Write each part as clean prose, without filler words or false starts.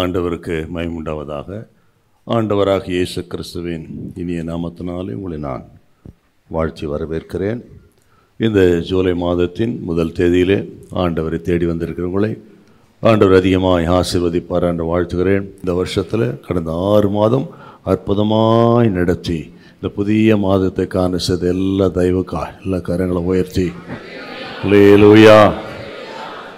ஆண்டவருக்கு மகிமையுண்டாவதாக. ஆண்டவராக இயேசு கிறிஸ்துவின் இனிய நாமத்தினாலே உங்களை நான் வாழ்த்தி வரவேற்கிறேன். இந்த ஜூலை மாதத்தின் முதல் தேதியிலே ஆண்டவரை தேடி வந்திருக்கிறவங்களை ஆண்டவர் அதிகமாக ஆசீர்வதிப்பார் என்று வாழ்த்துகிறேன். இந்த வருஷத்தில் கடந்த 6 மாதம் அற்புதமாய் நடத்தி இந்த புதிய மாதத்தை காண செய்த எல்லா தெய்வக்காய் எல்லா கரங்களை உயர்த்தி அல்லேலூயா.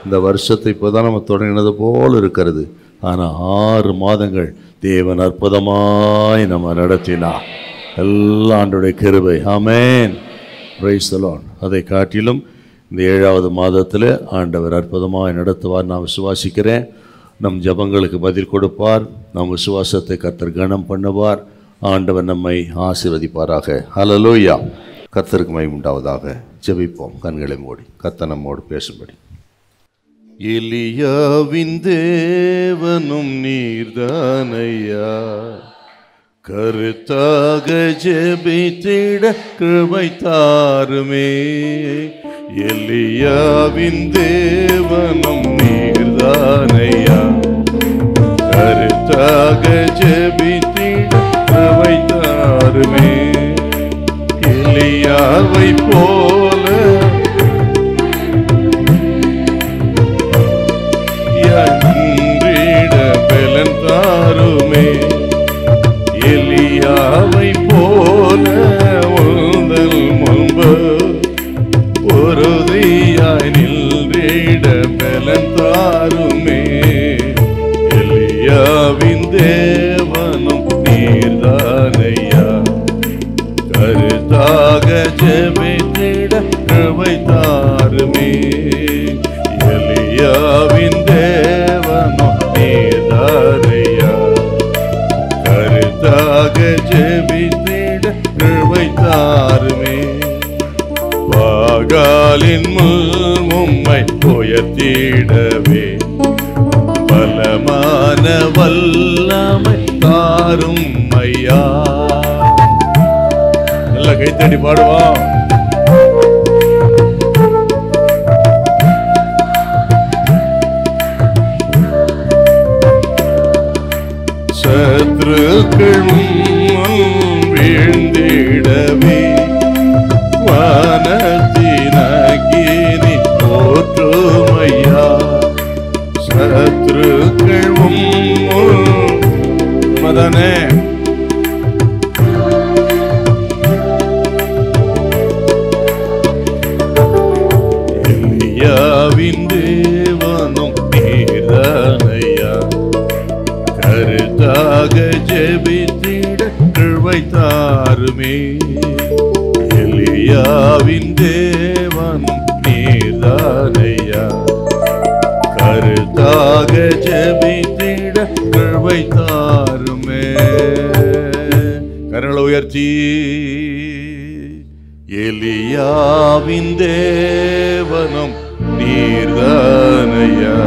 இந்த வருஷத்தை இப்போ தான் நம்ம தொடங்கினது போல் இருக்கிறது. ஆனால் 6 மாதங்கள் தேவன் அற்புதமாய் நம்ம நடத்தினா எல்லா ஆண்டுடைய கிருபை. ஆமென், பிரைஸ் தி லார்ட். அதை காட்டிலும் இந்த 7வது மாதத்தில் ஆண்டவர் அற்புதமாய் நடத்துவார் நான் விசுவாசிக்கிறேன். நம் ஜபங்களுக்கு பதில் கொடுப்பார். நம் விசுவாசத்தை கர்த்தர் கனம் பண்ணுவார். ஆண்டவர் நம்மை ஆசீர்வதிப்பாராக. ஹல்லேலூயா. கர்த்தருக்கு மகிமை உண்டாவதாக. ஜெபிப்போம். கண்களை மூடி கர்த்தர் நம்மோடு பேசும்படி. எலியாவின் தேவனும் நீர்தானையா, கருத்தாக ஜெபித்திட கிருபை தாருமே. எலியாவின் தேவனும் நீர்தானையா, கருத்தாக ஜெபித்திட கிருபை தாருமே. எலியாவை போல நின்றிட பலன் தாருமே. எலியாவை போல உந்தல் முன்பு உறுதியாய் நின்றிட பலன் தாருமே. எலியாவின் தேவனும் நீர்தானையா, கருத்தாக ஜெபித்திட கிருபை தாருமே. எலியாவின் தேவனும் நீர்தானையா, கருத்தாக ஜெபித்திட கிருபை தாருமே. பாகாலின் முள் உம்மை உயர்த்திடவே பலமான வல்லமை தாரும் ஐயா. நல்ல கைத்தடி பாடுவோம். சத்ருக்கள் வீழ்ந்திடவே வானத்தின் அக்கினி போற்றுமையா. சத்ருக்கள் மதனே எலியாவின் தேவனும் நீர்தானையா, கருத்தாக ஜெபித்திட கிருபை தாருமே. எலியாவின் தேவனும் நீர்தானையா, கருத்தாக ஜெபித்திட கிருபை தாருமே. கரங்களை உயர்த்தி எலியாவின் தேவனும் நீர்தானையா,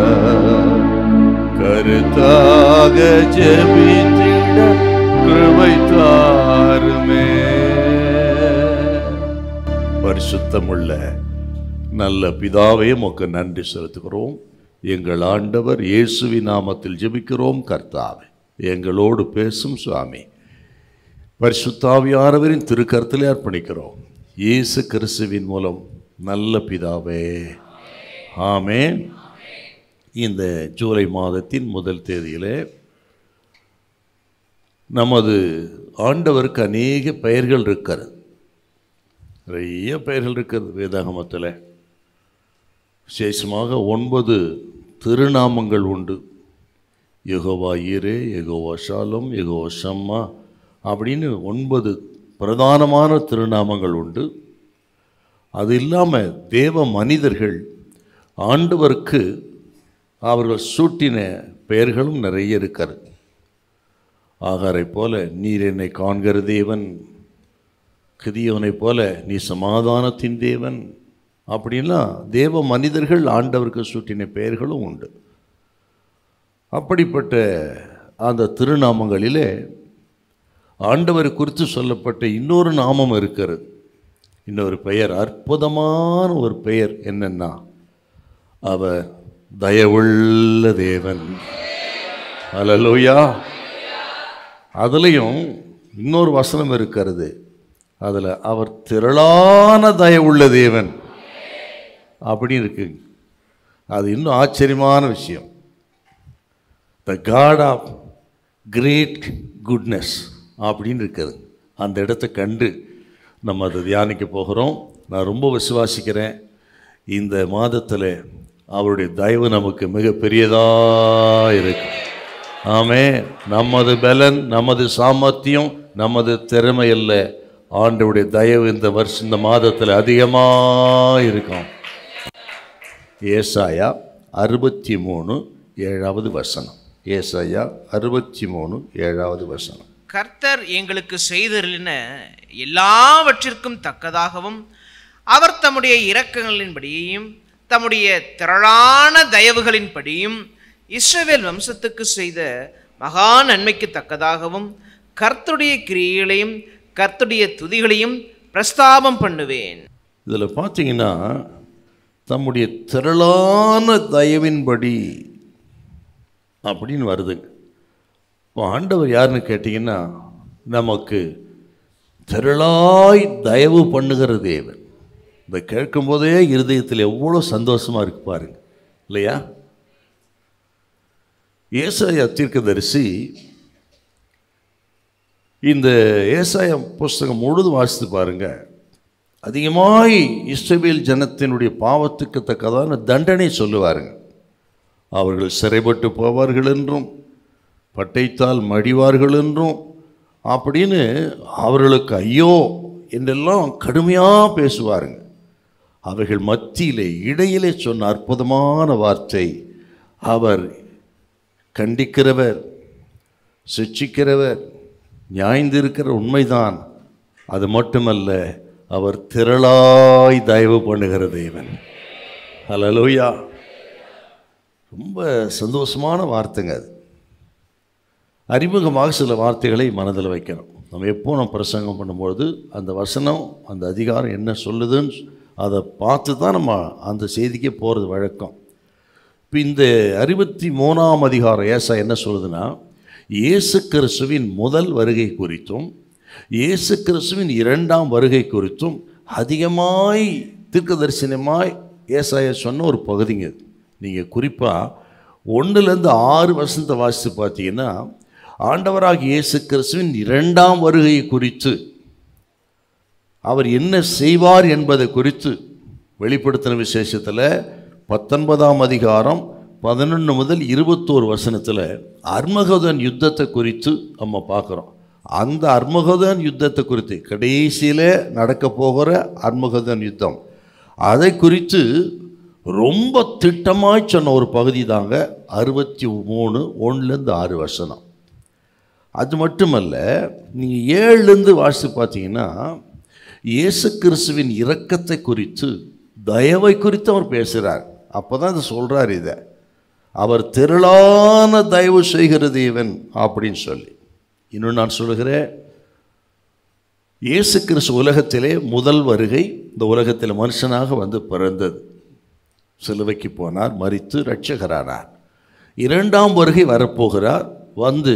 கருத்தாக ஜெபித்திட கிருபை தாருமே. பரிசுத்தமுள்ள நல்ல பிதாவே உமக்கு நன்றி செலுத்துகிறோம். எங்கள் ஆண்டவர் இயேசுவின் நாமத்தில் ஜெபிக்கிறோம். கர்த்தாவே எங்களோடு பேசும் சுவாமி. பரிசுத்தாவியானவரின் திருக்கரத்திலே அர்ப்பணிக்கிறோம். இயேசு கிறிஸ்துவின் மூலம் நல்ல பிதாவே, ஆமென். இந்த ஜூலை மாதத்தின் முதல் தேதியிலே நமது ஆண்டவருக்கு அநேக பெயர்கள் இருக்கிறது. நிறைய பெயர்கள் இருக்கிறது வேதாகமத்தில். விசேஷமாக 9 திருநாமங்கள் உண்டு. யெகோவா ஈரே, யெகோவா ஷாሎም, யெகோவா ஷம்மா அப்படின்னு 9 பிரதானமான திருநாமங்கள் உண்டு. அது இல்லாமல் தேவ மனிதர்கள் ஆண்டவருக்கு அவர்கள் சூட்டின பெயர்களும் நிறைய இருக்கிறது. ஆகாரை போல நீர் என்னை காண்கிற தேவன், கிதியோனை போல நீ சமாதானத்தின் தேவன் அப்படின்லாம் தேவ மனிதர்கள் ஆண்டவருக்கு சூட்டின பெயர்களும் உண்டு. அப்படிப்பட்ட அந்த திருநாமங்களிலே ஆண்டவர் குறித்து சொல்லப்பட்ட இன்னொரு நாமம் இருக்கிறது. இன்னொரு பெயர், அற்புதமான ஒரு பெயர் என்னன்னா, அவர் தயவுள்ள தேவன். அல்லேலூயா. அதுலேயும் இன்னொரு வசனம் இருக்கிறது. அதில் அவர் திரளான தயவுள்ள தேவன் அப்படி இருக்கு. அது இன்னும் ஆச்சரியமான விஷயம். த காட் ஆஃப் கிரேட் குட்னஸ் அப்படின்னு இருக்குது. அந்த இடத்தை கண்டு நம்ம அதை தியானிக்க போகிறோம். நான் ரொம்ப விசுவாசிக்கிறேன், இந்த மாதத்தில் அவருடைய தயவு நமக்கு மிக பெரியதாக இருக்கு. ஆமே. நமது பலன், நமது சாமர்த்தியம், நமது திறமை அல்ல, ஆண்டவருடைய தயவு இந்த மாதத்தில் அதிகமாக இருக்கும். ஏசாயா 63:7 வசனம். ஏசாயா 63:7 வசனம். கர்த்தர் எங்களுக்கு செய்தருளின எல்லாவற்றிற்கும் தக்கதாகவும் அவர் தம்முடைய இரக்கங்களின்படியும் தம்முடைய திரளான தயவுகளின்படியும் இஸ்ரவேல் வம்சத்துக்கு செய்த மகா நன்மைக்கு தக்கதாகவும் கர்த்தருடைய கிரியைகளையும் கர்த்தருடைய துதிகளையும் பிரஸ்தாபம் பண்ணுவேன். இதில் பார்த்தீங்கன்னா தம்முடைய திரளான தயவின்படி அப்படின்னு வருது. இப்போ ஆண்டவர் யாருன்னு கேட்டிங்கன்னா, நமக்கு திரளாய் தயவு பண்ணுகிற தேவன். இதை கேட்கும்போதே இருதயத்தில் எவ்வளோ சந்தோஷமாக இருக்கு பாருங்க, இல்லையா? ஏசாயா தீர்க்கதரிசி இந்த ஏசாயா புஸ்தகம் முழுதும் வாசித்து பாருங்க. அதிகமாய் இஸ்ரவேல் ஜனத்தினுடைய பாவத்துக்கு தக்கதான தண்டனை சொல்லுவாருங்க. அவர்கள் சிறைப்பட்டு போவார்கள் என்றும் பட்டைத்தால் மடிவார்கள் என்றும் அப்படின்னு அவர்களுக்கு ஐயோ என்றெல்லாம் கடுமையாக பேசுவாருங்க. அவர்கள் மத்தியிலே இடையிலே சொன்ன அற்புதமான வார்த்தை, அவர் கண்டிக்கிறவர், சிட்சிக்கிறவர், நியாய்ந்திருக்கிற உண்மைதான். அது மட்டுமல்ல, அவர் திரளாய் தயவு பண்ணுகிற தேவன். அல்லேலூயா. ரொம்ப சந்தோஷமான வார்த்தைங்க அது. அறிமுகமாக சில வார்த்தைகளை மனதில் வைக்கணும். நம்ம எப்போ நம்ம பிரசங்கம் பண்ணும்பொழுது அந்த வசனம், அந்த அதிகாரம் என்ன சொல்லுதுன்னு அதை பார்த்து தான் நம்ம அந்த செய்திக்கே போகிறது வழக்கம். இப்போ இந்த 63ஆம் அதிகாரம் ஏசா என்ன சொல்லுதுன்னா, இயேசு கிறிஸ்துவின் முதல் வருகை குறித்தும் இயேசு கிறிஸ்துவின் 2ஆம் வருகை குறித்தும் அதிகமாய் தீர்க்கதரிசனமாய் ஏசாயா சொன்ன ஒரு பகுதிங்க. நீங்கள் குறிப்பாக 1-6 வசனத்தை வாசித்து பார்த்தீங்கன்னா, ஆண்டவராகிய இயேசு கிறிஸ்துவின் 2ஆம் வருகை குறித்து, அவர் என்ன செய்வார் என்பதை குறித்து வெளிப்படுத்தின விசேஷத்தில் 19ஆம் அதிகாரம் 11 முதல் 21 வசனத்தில் அர்மகதோன் யுத்தத்தை குறித்து நம்ம பார்க்குறோம். அந்த அர்மகதோன் யுத்தத்தை குறித்து, கடைசியில் நடக்க போகிற அர்மகதோன் யுத்தம், அதை குறித்து ரொம்ப திட்டமாய் சொன்ன ஒரு பகுதி தாங்க 63:1-6 வசனம். அது மட்டுமல்ல, நீங்கள் 7 வாசித்து பார்த்தீங்கன்னா, இயேசு கிறிஸ்துவின் இரக்கத்தை குறித்து, தயவை குறித்து அவர் பேசுகிறார். அப்போ தான் அதை சொல்கிறார், இதை அவர் திரளான தயவு செய்கிற தேவன் அப்படின்னு சொல்லி. இன்னும் நான் சொல்கிறேன், இயேசு கிறிஸ்து உலகத்திலே முதல் வருகை இந்த உலகத்தில் மனுஷனாக வந்து பிறந்தது, சிலுவைக்கு போனார், மரித்து இரட்சகரானார். 2ஆம் வருகை வரப்போகிறார், வந்து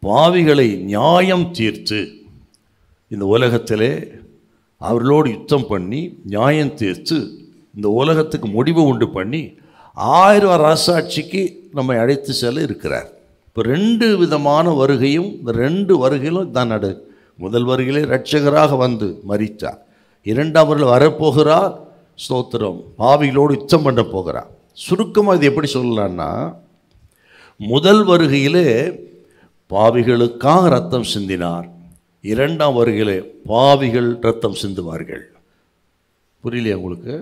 பாவிகளை நியாயம் தீர்த்து இந்த உலகத்திலே அவர்களோடு யுத்தம் பண்ணி நியாயம் தீர்த்து இந்த உலகத்துக்கு முடிவு உண்டு பண்ணி 1000 அரசாட்சிக்கு நம்மை அழைத்து செல்ல இருக்கிறார். இப்போ 2 விதமான வருகையும், இந்த 2 வருகையிலும் தான் நடு. முதல் வருகையிலே இரட்சகராக வந்து மரித்தார். 2ஆம் வருகையில் வரப்போகிறார், ஸ்தோத்திரம், பாவிகளோடு யுத்தம் பண்ண போகிறார். சுருக்கமாக இது எப்படி சொல்லலான்னா, முதல் வருகையிலே பாவிகளுக்காக ரத்தம் சிந்தினார், 2ஆம் வருகையிலே பாவிகள் ரத்தம் சிந்துவார்கள். புரியலையா உங்களுக்கு?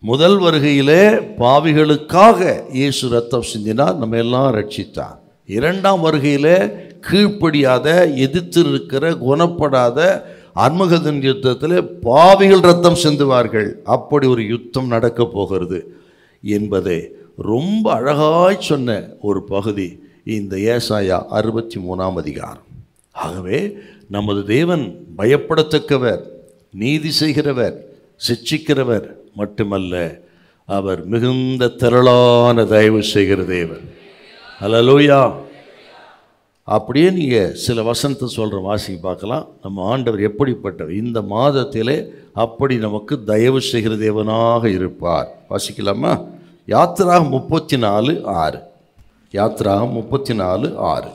முதல் வருகையிலே பாவிகளுக்காக இயேசு ரத்தம் சிந்தினார், நம்ம எல்லாம் ரட்சித்தார். 2ஆம் வருகையிலே கீழ்ப்படியாத, எதிர்த்து இருக்கிற, குணப்படாத அர்மகதோன் யுத்தத்தில் பாவிகள் ரத்தம் சிந்துவார்கள். அப்படி ஒரு யுத்தம் நடக்க போகிறது என்பதை ரொம்ப அழகாய் சொன்ன ஒரு பகுதி இந்த ஏசாயா 63ஆம் அதிகாரம். ஆகவே நமது தேவன் பயப்படத்தக்கவர், நீதி செய்கிறவர், சிட்சிக்கிறவர் மட்டுமல்ல, அவர் மிகுந்த திரளான தயவு செய்கிற தேவன். அல்லேலூயா. அப்படியே நீங்கள் சில வசனத்தை சொல்கிற வாசிக்க பார்க்கலாம். நம்ம ஆண்டவர் எப்படிப்பட்டவர், இந்த மாதத்திலே அப்படி நமக்கு தயவு செய்கிற தேவனாக இருப்பார். வாசிக்கலாமா? யாத்திராகம் 34:6. யாத்திராகம் 34:6.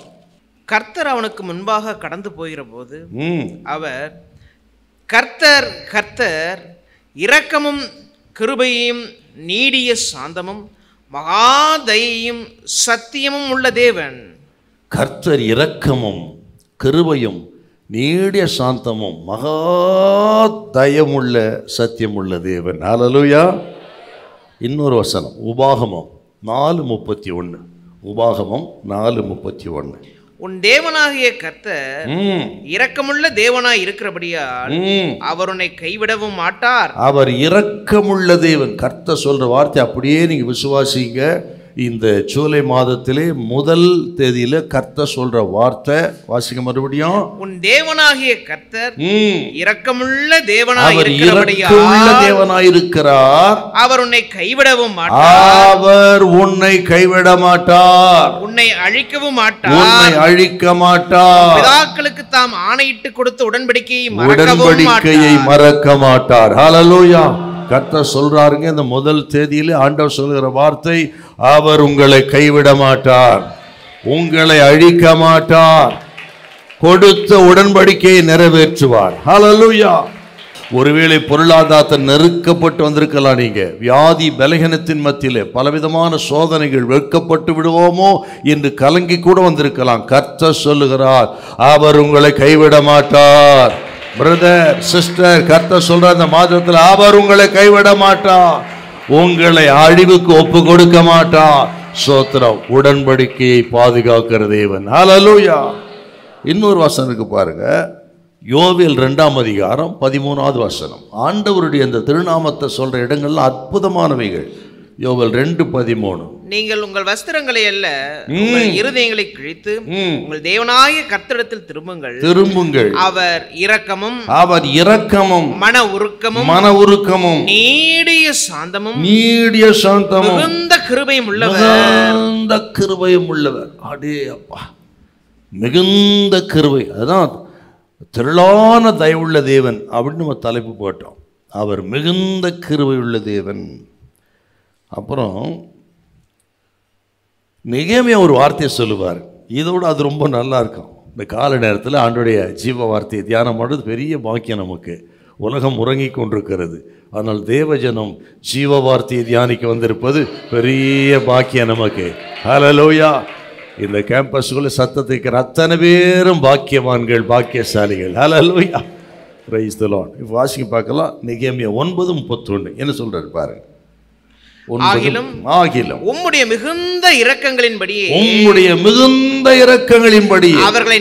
கர்த்தர் அவனுக்கு முன்பாக கடந்து போகிற போது அவர், கர்த்தர் கர்த்தர் இரக்கமும் கிருபையும் நீடிய சாந்தமும் மகாதயையும் சத்தியமும் உள்ள தேவன். கர்த்தர் இரக்கமும் கிருபையும் நீடிய சாந்தமும் மகா தயமுள்ள சத்தியமுள்ள தேவன். அல்லேலூயா. இன்னொரு வசனம் உபாகமம் 4:31. உபாகமம் 4:31. உன் தேவனாகிய கர்த்தர் இரக்கமுள்ள தேவனாய் இருக்கிறபடியால் அவர் உன்னை கைவிடவும் மாட்டார். அவர் இரக்கமுள்ள தேவன். கர்த்தர் சொல்ற வார்த்தை அப்படியே நீங்க விசுவாசிங்க. இந்த ஜூலை மாதத்திலே முதல் தேதியில கர்த்தர் சொல்ற வார்த்தை வாசிங்க மறுபடியும். உன் தேவனாகிய கர்த்தர் இரக்கமுள்ள தேவனாய் இருக்கிறார். அவர் உன்னை கைவிடவும் மாட்டார். அவர் உன்னை கைவிட மாட்டார். உன்னை அழிக்கவும் மாட்டார். உன்னை அழிக்க மாட்டார். பிதாக்களுக்கு தாம் ஆணையிட்டு கொடுத்த உடன்படிக்கையை மறக்க மாட்டார். ஹல்லேலூயா. கர்த்தர் சொல்றாருங்க, இந்த முதல் தேதியிலே ஆண்டவர் சொல்கிற வார்த்தை, அவர் உங்களை கைவிட மாட்டார், உங்களை அழிக்க மாட்டார், கொடுத்த உடன்படிக்கையை நிறைவேற்றுவார். ஹல்லேலூயா. ஒருவேளை பொருளாதாரத்தை நெருக்கப்பட்டு வந்திருக்கலாம், நீங்க வியாதி பலகீனத்தின் மத்தியிலே பலவிதமான சோதனைகள், வெட்கப்பட்டு விடுவோமோ என்று கலங்கி கூட வந்திருக்கலாம். கர்த்தர் சொல்லுகிறார், அவர் உங்களை கைவிட மாட்டார். பிரதர் சிஸ்டர், கர்த்தர் சொல்ற இந்த மாதத்தில் அவர் உங்களை கைவிட மாட்டார், உங்களை அழிவுக்கு ஒப்பு கொடுக்க மாட்டார். ஸ்தோத்திரம். உடன்படிக்கையை பாதுகாக்கிற தேவன். ஹல்லேலூயா. இன்னொரு வசனம் இருக்கு பாருங்க, யோவேல் 2:13 வசனம். ஆண்டவருடைய இந்த திருநாமத்தை சொல்ற இடங்கள்ல அற்புதமானவைகள். யோவேல் 2:13. நீங்கள் உங்கள் வஸ்திரங்களை அல்ல உங்கள் இருதயங்களை கிழித்து உங்கள் தேவனாகிய கர்த்தரிடத்தில் திரும்புங்கள். அவர் இரக்கமும் மன உருக்கமும் நீடிய சாந்தமும் மிகுந்த கிருபையும் உள்ளவர். அடே அப்பா, மிகுந்த கிருபை. அதுதான் திரளான தயவுள்ள தேவன் அப்படின்னு நம்ம தலைப்பு போட்டோம். அவர் மிகுந்த கிருபை உள்ள தேவன். அப்புறம் நெகேமியா ஒரு வார்த்தையை சொல்லுவார், இதோடு அது ரொம்ப நல்லா இருக்கும். இந்த கால நேரத்தில் ஆண்டோடைய ஜீவ வார்த்தையை தியானம் பண்ணுறது பெரிய பாக்கியம் நமக்கு. உலகம் உறங்கி கொண்டிருக்கிறது, ஆனால் தேவஜனம் ஜீவ வார்த்தையை தியானிக்க வந்திருப்பது பெரிய பாக்கியம் நமக்கு. ஹல்லேலூயா. இந்த கேம்பஸுக்குள்ள சத்தத்துக்கு அத்தனை பேரும் பாக்கியவான்கள், பாக்கியசாலிகள். ஹல்லேலூயா. Price the Lord. இப்போ வாசிக்க பார்க்கலாம். நெகேமியா 9:31 என்ன சொல்றாரு பாருங்க. ஆகிலும் உம்முடைய மிகுந்த இரக்கங்களின்படியே அவர்களை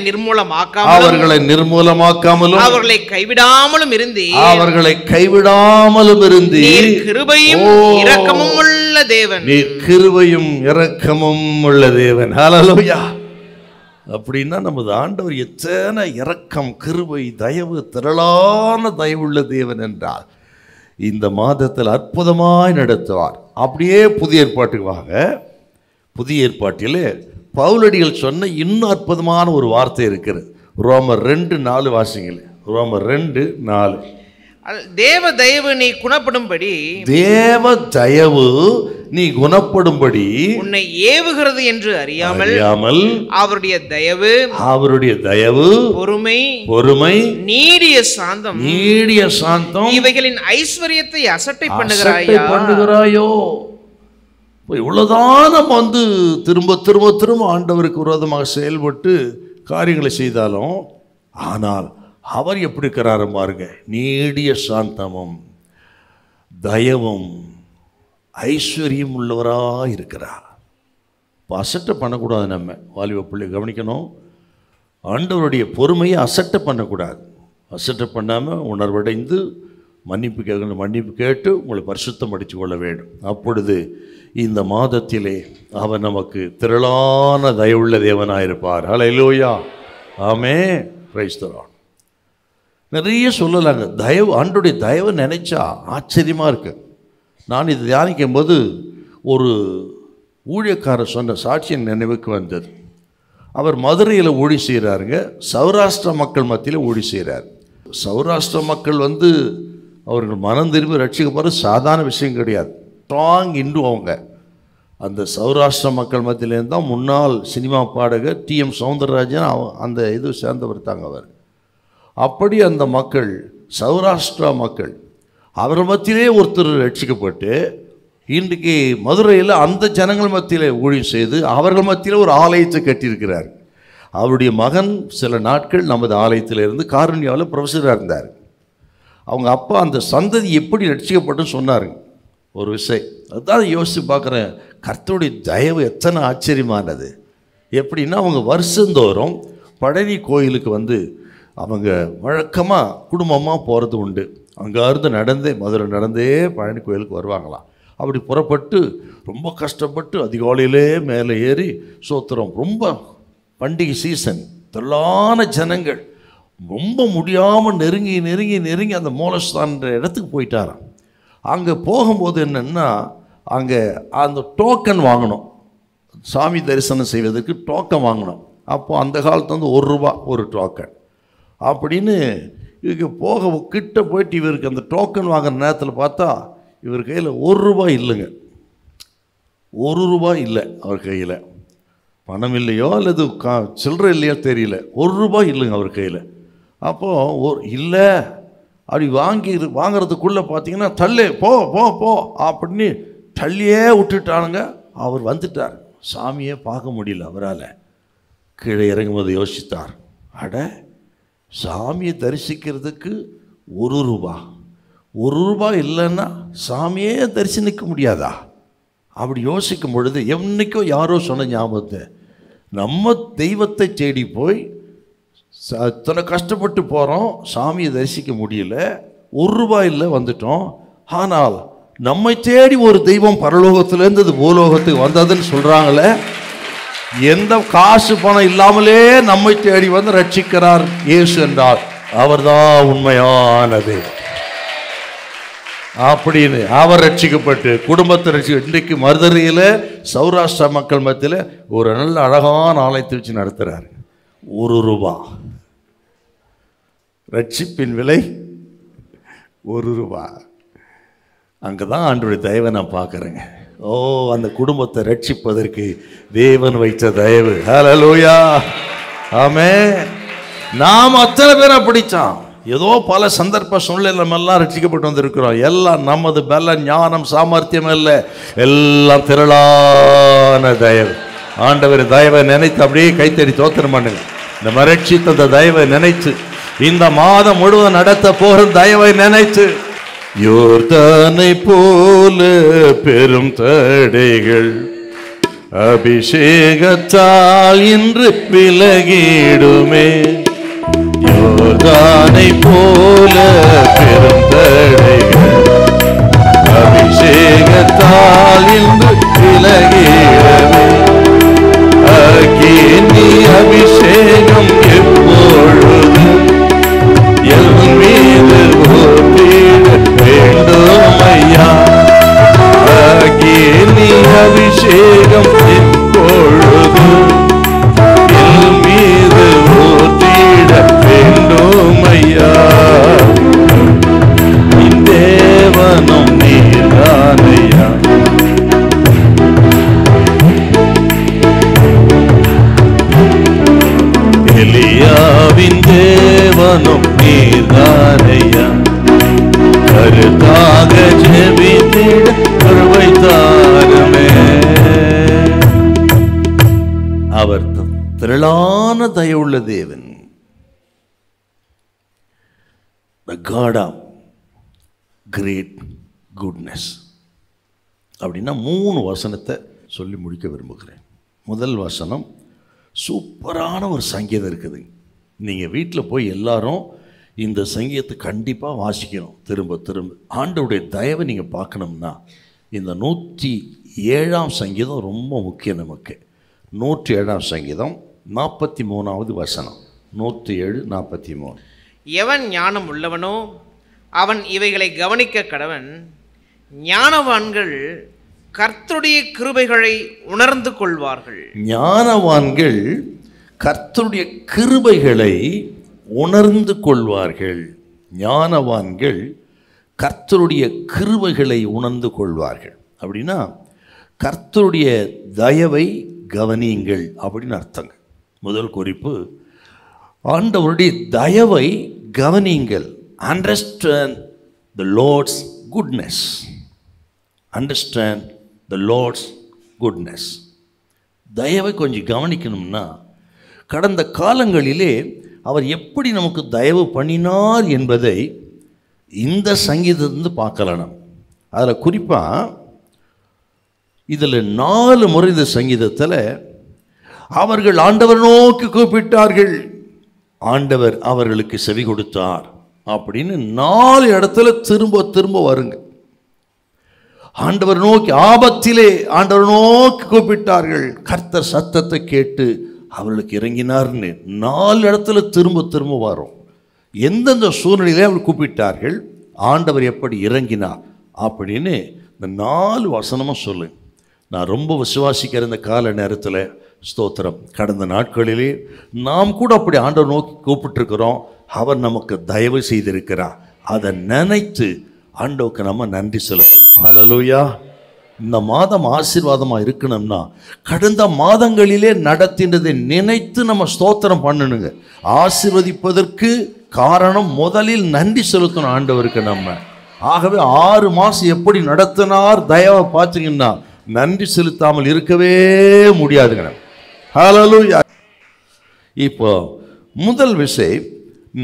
நிர்மூலமாக்காமலும் அவர்களை கைவிடாமலும் இருந்து கிருபையும் இரக்கமும் உள்ள தேவன். கிருபையும் இரக்கமும் உள்ள தேவன். ஹல்லேலூயா. அப்படின்னா நமது ஆண்டவர் எத்தனை இரக்கம், கிருபை, தயவு, திரளான தயவுள்ள தேவன் என்றால் இந்த மாதத்தில் அற்புதமாய் நடத்துவார். அப்படியே புதிய ஏற்பாட்டுக்கு வாங்க. புதிய ஏற்பாட்டில் பவுலடிகள் சொன்ன இன்னும் அற்புதமான ஒரு வார்த்தை இருக்கிறது. ரோமர் 2:4 வாசிங்களே. ரோமர் 2:4. தேவ தயவு நீ குணப்படும்படி உன்னை ஏவுகிறது என்று அறியாமல் அவருடைய தயவு பொறுமை நீடிய சாந்தம் இவைகளின் ஐஸ்வர்யத்தை அசட்டை பண்ணுகிறாயோ. இவ்வளவுதான் நம்ம திரும்ப திரும்ப திரும்ப ஆண்டவருக்கு விரோதமாக செயல்பட்டு காரியங்களை செய்தாலும், ஆனால் அவர் எப்படி இருக்கிறாரு பாருங்க. நீடிய சாந்தமும் தயவும் ஐஸ்வர்யம் உள்ளவராக இருக்கிறார். இப்போ அசட்டை பண்ணக்கூடாது. நம்ம வாலிப பிள்ளை கவனிக்கணும். ஆண்டவருடைய பொறுமையை அசட்டை பண்ணக்கூடாது. அசட்டை பண்ணாமல் உணர்வடைந்து மன்னிப்பு கேட்கணும். மன்னிப்பு கேட்டு உங்களை பரிசுத்தம் அடித்து கொள்ள வேண்டும். அப்பொழுது இந்த மாதத்திலே அவர் நமக்கு திரளான தயவுள்ள தேவனாக இருப்பார். Hallelujah. Amen. Praise the Lord. நிறைய சொல்லலாங்க. தயவு, ஆண்டோடைய தயவு நினைச்சா ஆச்சரியமாக இருக்கு. நான் இதை தியானிக்கும் போது ஒரு ஊழியக்காரர் சொன்ன சாட்சியின் நினைவுக்கு வந்தது. அவர் மதுரையில் ஊழி செய்கிறாருங்க. சௌராஷ்டிரா மக்கள் மத்தியில் ஊழி செய்கிறார். சௌராஷ்டிரா மக்கள் அவர்கள் மனம் திரும்பி ரட்சிக்கப்படுற சாதாரண விஷயம் கிடையாது. ஸ்ட்ராங் இந்து அவங்க. அந்த சௌராஷ்டிரா மக்கள் மத்தியிலேருந்து தான் முன்னாள் சினிமா பாடகர் TM சௌந்தரராஜன் அந்த இது சேர்ந்தவர் தாங்க அவர். அப்படி அந்த மக்கள், சௌராஷ்டிரா மக்கள், அவர்கள் மத்தியிலே ஒருத்தர் ரட்சிக்கப்பட்டு இன்றைக்கு மதுரையில் அந்த ஜனங்கள் மத்தியில் ஊழியம் செய்து அவர்கள் மத்தியில் ஒரு ஆலயத்தை கட்டியிருக்கிறார். அவருடைய மகன் சில நாட்கள் நமது ஆலயத்தில் இருந்து காருண்யாவில் ப்ரொஃபஸராக இருந்தார். அவங்க அப்பா அந்த சந்ததி எப்படி ரட்சிக்கப்பட்டு சொன்னார் ஒரு விஷயம். அதுதான் யோசித்து பார்க்குறேன். கர்த்தருடைய தயவு எத்தனை ஆச்சரியமானது. எப்படின்னா அவங்க வருஷந்தோறும் பழனி கோயிலுக்கு அவங்க வழக்கமாக குடும்பமாக போகிறது உண்டு. அங்கேருந்து மதுரை நடந்தே பழனி கோயிலுக்கு வருவாங்களாம். அப்படி புறப்பட்டு ரொம்ப கஷ்டப்பட்டு அதிகாலையிலே மேலே ஏறி சோத்திரம். ரொம்ப பண்டிகை சீசன், திரளான ஜனங்கள், ரொம்ப முடியாமல் நெருங்கி அந்த மூலஸ்தான்ற இடத்துக்கு போயிட்டாராம். அங்கே போகும்போது என்னென்னா, அங்கே அந்த டோக்கன் வாங்கணும். சாமி தரிசனம் செய்வதற்கு டோக்கன் வாங்கணும். அப்போது அந்த காலத்து ₹1 ஒரு டோக்கன் அப்படின்னு. இதுக்கு போக கிட்ட போயிட்டு இவருக்கு அந்த டோக்கன் வாங்குற நேரத்தில் பார்த்தா இவர் கையில் ₹1 இல்லைங்க. ₹1 இல்லை அவர் கையில். பணம் இல்லையோ அல்லது சில்லறை இல்லையோ தெரியல. ₹1 இல்லைங்க அவர் கையில். அப்போது இல்லை அப்படி வாங்கிறதுக்குள்ளே பார்த்தீங்கன்னா தள்ளே போ போ போ அப்படின்னு தள்ளியே விட்டுட்டானுங்க. அவர் வந்துட்டார். சாமியே பார்க்க முடியல அவரால். கீழே இறங்கும்போது யோசித்தார், அட சாமியை தரிசிக்கிறதுக்கு ₹1 இல்லைன்னா சாமியே தரிசனிக்க முடியாதா? அப்படி யோசிக்கும் பொழுது என்னைக்கோ யாரோ சொன்ன ஞாபகத்தை, நம்ம தெய்வத்தை தேடி போய் இத்தனை கஷ்டப்பட்டு போகிறோம், சாமியை தரிசிக்க முடியல, ₹1 இல்லை வந்துட்டோம். ஆனால் நம்மை தேடி ஒரு தெய்வம் பரலோகத்திலேருந்து அது பூலோகத்துக்கு வந்ததுன்னு சொல்கிறாங்களே. எந்த காசு பணம் இல்லாமலே நம்மை தேடி ரட்சிக்கிறார் இயேசு என்றால் அவர்தான் உண்மையானது அப்படின்னு அவர் ரட்சிக்கப்பட்டு குடும்பத்தை ரட்சிக்க இன்றைக்கு மதுரையில் சௌராஷ்டிரா மக்கள் மத்தியில் ஒரு நல்ல அழகான ஆலயத்தை வச்சு நடத்துகிறார். ₹1 ரட்சிப்பின் விலை ₹1. அங்கே தான் ஆண்டவருடைய தயவை நான் பார்க்குறேங்க. அந்த குடும்பத்தை ரட்சிப்பதற்கு தேவன் வைத்த தயவு. ஹல்லேலூயா, ஆமென். நாம் அத்தனை பேரை பிடிச்சான். ஏதோ பல சந்தர்ப்ப சூழ்நிலை நம்மெல்லாம் ரட்சிக்கப்பட்டு வந்திருக்கிறோம். எல்லாம் நமது பல ஞானம் சாமர்த்தியம் இல்லை, எல்லாம் திரளான தயவு. ஆண்டவர் தயவை நினைத்து அப்படியே கைத்தறி தோத்திரம் பண்ணுங்க. இந்த மரட்சித்த அந்த தயவை நினைத்து இந்த மாதம் முழுவதும் நடத்த போகிற தயவை நினைத்து, யோர்தானை போல பெரும் தடைகள் அபிஷேகத்தால் இன்று விலகிடுமே. யோர்தானை போல பெரும் தடைகள் அபிஷேகத்தால் இன்று விலகிடுமே. அக்கினி அபிஷேகம் எப்பொழுது என் மீது ஊற்றிட வேண்டும் ஐயா. அக்கினி அபிஷேகம் எப்பொழுது என் மீது ஊற்றிட வேண்டும் ஐயா. தேவனும் நீர்தானையா. எலியாவின் தேவனும் நீர்தானையா. கருத்தாக ஜெபித்திட கருவை தாருமே. அவர் திரளான தயவுள்ள தேவன். The God of great goodness அப்படின்னா 3 வசனத்தை சொல்லி முடிக்க விரும்புகிறேன். முதல் வசனம், சூப்பரான ஒரு சங்கீதம் இருக்குது. நீங்கள் வீட்டில் போய் எல்லாரும் இந்த சங்கீதத்தை கண்டிப்பாக வாசிக்கணும். திரும்ப திரும்ப ஆண்டவருடைய தயவை நீங்கள் பார்க்கணும்னா இந்த 107ஆம் சங்கீதம் ரொம்ப முக்கியம் நமக்கு. 107ஆம் சங்கீதம் 43வது வசனம். 107:43. எவன் ஞானம் உள்ளவனோ அவன் இவைகளை கவனிக்க கடவன். ஞானவான்கள் கர்த்தருடைய கிருபைகளை உணர்ந்து கொள்வார்கள். ஞானவான்கள் கர்த்தருடைய கிருபைகளை உணர்ந்து கொள்வார்கள். ஞானவான்கள் கர்த்தருடைய கிருபைகளை உணர்ந்து கொள்வார்கள். அப்படின்னா கர்த்தருடைய தயவை கவனியுங்கள் அப்படின்னு அர்த்தங்க. முதல் குறிப்பு, ஆண்டவருடைய தயவை கவனியுங்கள். Understand the Lord's goodness. Understand the Lord's goodness. தயவை கொஞ்சம் கவனிக்கணும்னா, கடந்த காலங்களிலே அவர் எப்படி நமக்கு தயவு பண்ணினார் என்பதை இந்த சங்கீதத்திலிருந்து பார்க்கலாம். நம்ம அதில் குறிப்பாக இதில் 4 முறை இந்த சங்கீதத்தில் அவர்கள் ஆண்டவர் நோக்கி கூப்பிட்டார்கள், ஆண்டவர் அவர்களுக்கு செவி கொடுத்தார் அப்படின்னு 4 இடத்துல திரும்ப திரும்ப வருங்க. ஆண்டவர் நோக்கி, ஆபத்திலே ஆண்டவர் நோக்கி கூப்பிட்டார்கள், கர்த்தர் சத்தத்தை கேட்டு அவர்களுக்கு இறங்கினார்னு 4 இடத்துல திரும்ப திரும்ப வரும். எந்தெந்த சூழ்நிலையிலே அவர் கூப்பிட்டார்கள், ஆண்டவர் எப்படி இறங்கினார் அப்படின்னு இந்த 4 வசனமும் சொல்லு. நான் ரொம்ப விசுவாசிக்கிற இந்த கால நேரத்தில் ஸ்தோத்திரம், கடந்த நாட்களிலே நாம் கூட அப்படி ஆண்டவர் நோக்கி கூப்பிட்டுருக்கிறோம். அவர் நமக்கு தயவு செய்திருக்கிறார். அதை நினைத்து ஆண்டவருக்கு நம்ம நன்றி செலுத்தணும். ஹல்லேலூயா. இந்த மாதம் ஆசீர்வாதமாக இருக்கணும்னா கடந்த மாதங்களிலே நடத்தினதை நினைத்து நம்ம ஸ்தோத்திரம் பண்ணணுங்க. ஆசீர்வதிப்பதற்கு காரணம் முதலில் நன்றி செலுத்தணும் ஆண்டவருக்கு நம்ம. ஆகவே 6 மாதம் எப்படி நடத்தினார் தயவை பார்த்தீங்கன்னா நன்றி செலுத்தாமல் இருக்கவே முடியாதுங்க. ஹல்லேலூயா. இப்போ முதல் விஷயம்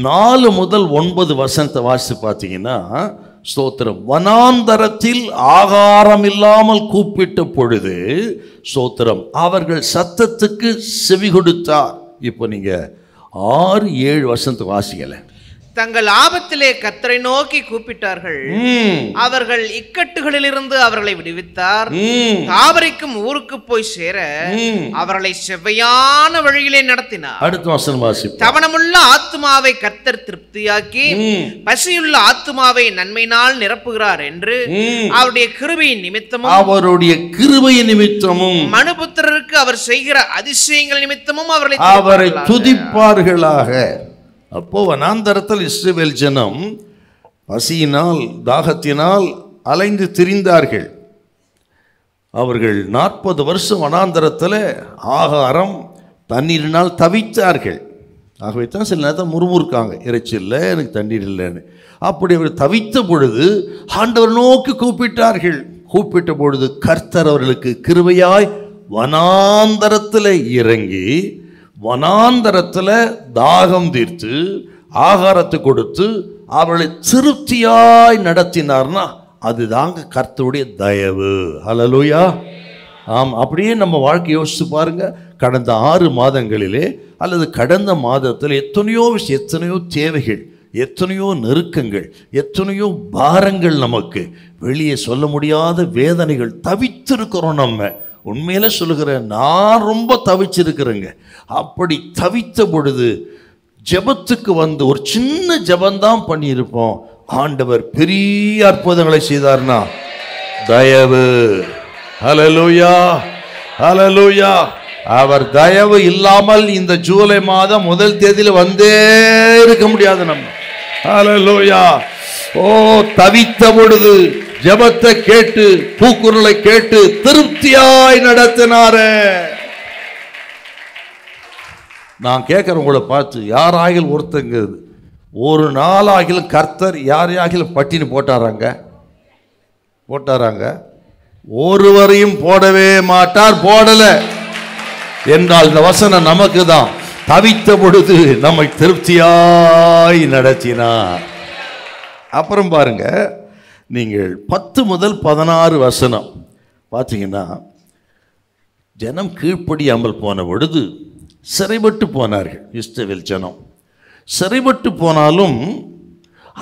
4 முதல் 9 வசனத்தை வாசித்து பார்த்தீங்கன்னா, ஸ்தோத்திரம், வனாந்தரத்தில் ஆகாரம் இல்லாமல் கூப்பிட்ட பொழுது ஸ்தோத்திரம் அவர்கள் சத்தத்துக்கு செவி கொடுத்தார். இப்போ நீங்க 6, 7 வசனத்தை வாசிக்கல. தங்கள் ஆபத்திலே கர்த்தரை நோக்கி கூப்பிட்டார்கள், அவர்கள் இக்கட்டுகளிலிருந்து அவர்களை விடுவித்தார். தாவரிக்கும் ஊருக்கு போய் சேர அவர்களை செவ்வையான வழியிலே நடத்தினார். அடுத்த வசனம் வாசி. தவணமுள்ள ஆத்துமாவை கர்த்தர் திருப்தியாக்கி பசியுள்ள ஆத்துமாவை நன்மையினால் நிரப்புகிறார் என்று அவருடைய கிருபையின் நிமித்தமும் மனுபுத்திரருக்கு அவர் செய்கிற அதிசயங்கள் நிமித்தமும் அவரை துதிப்பார்களாக. அப்போ வனாந்தரத்தில் இஸ்ரவேல் ஜனம் பசியினால் தாகத்தினால் அலைந்து திரிந்தார்கள். அவர்கள் 40 வருஷம் வனாந்தரத்தில் ஆகாரம் தண்ணீரினால் தவித்தார்கள். ஆகவே தான் சில நேரத்தில் முறுமுறுக்காங்க, இறைச்சி இல்லை, எனக்கு தண்ணீர் இல்லைன்னு. அப்படி அவர் தவித்த பொழுது ஆண்டவர் நோக்கி கூப்பிட்டார்கள். கூப்பிட்ட பொழுது கர்த்தர் அவர்களுக்கு கிருபையாய் வனாந்தரத்தில் இறங்கி வனாந்தரத்தில் தாகம் தீர்த்து ஆகாரத்தை கொடுத்து அவர்களை திருப்தியாய் நடத்தினார்னா அதுதாங்க கர்த்தருடைய தயவு. ஹல்லேலூயா. ஆம், அப்படியே நம்ம வாழ்க்கை யோசிச்சு பாருங்க. கடந்த 6 மாதங்களிலே அல்லது கடந்த மாதத்தில் எத்தனையோ விஷயம், எத்தனையோ தேவைகள், எத்தனையோ நெருக்கங்கள், எத்தனையோ பாரங்கள், நமக்கு வெளியே சொல்ல முடியாத வேதனைகள், தவித்திருக்கிறோம். நம்ம உண்மையில சொல்லுகிறேன், நான் ரொம்ப தவிச்சிருக்கிறேங்க. அப்படி தவித்த பொழுது ஜெபத்துக்கு வந்து ஒரு சின்ன ஜெபந்தான் பண்ணியிருப்போம். ஆண்டவர் பெரிய அற்புதங்களை செய்தார்னா தயவு. ஹல்லேலூயா, ஹல்லேலூயா. அவர் தயவு இல்லாமல் இந்த ஜூலை மாதம் முதல் தேதியில் வந்தே இருக்க முடியாது நம்ம. ஹல்லேலூயா. ஓ, தவித்த பொழுது ஜெபத்தை கேட்டு கூக்குரலை கேட்டு திருப்தியாய் நடத்தினாரே. நான் கேட்கிறேன் உங்களை பார்த்து, யாராகிலும் ஒருத்தங்க ஒரு நாளாகிலும் கர்த்தர் யாரையாகிலும் பட்டினி போட்டாராங்க? ஒருவரையும் போடவே மாட்டார். போடல என்றால் இந்த வசனம் நமக்கு தான். தவித்த பொழுது நம்மை திருப்தியாய் நடத்தினார். அப்புறம் பாருங்க, நீங்கள் 10 முதல் 16 வசனம் பார்த்தீங்கன்னா, ஜனம் கீழ்ப்படியாமல் போன பொழுது சிறைப்பட்டு போனார்கள். இஸ்ரவேல் ஜனம் சிறைப்பட்டு போனாலும்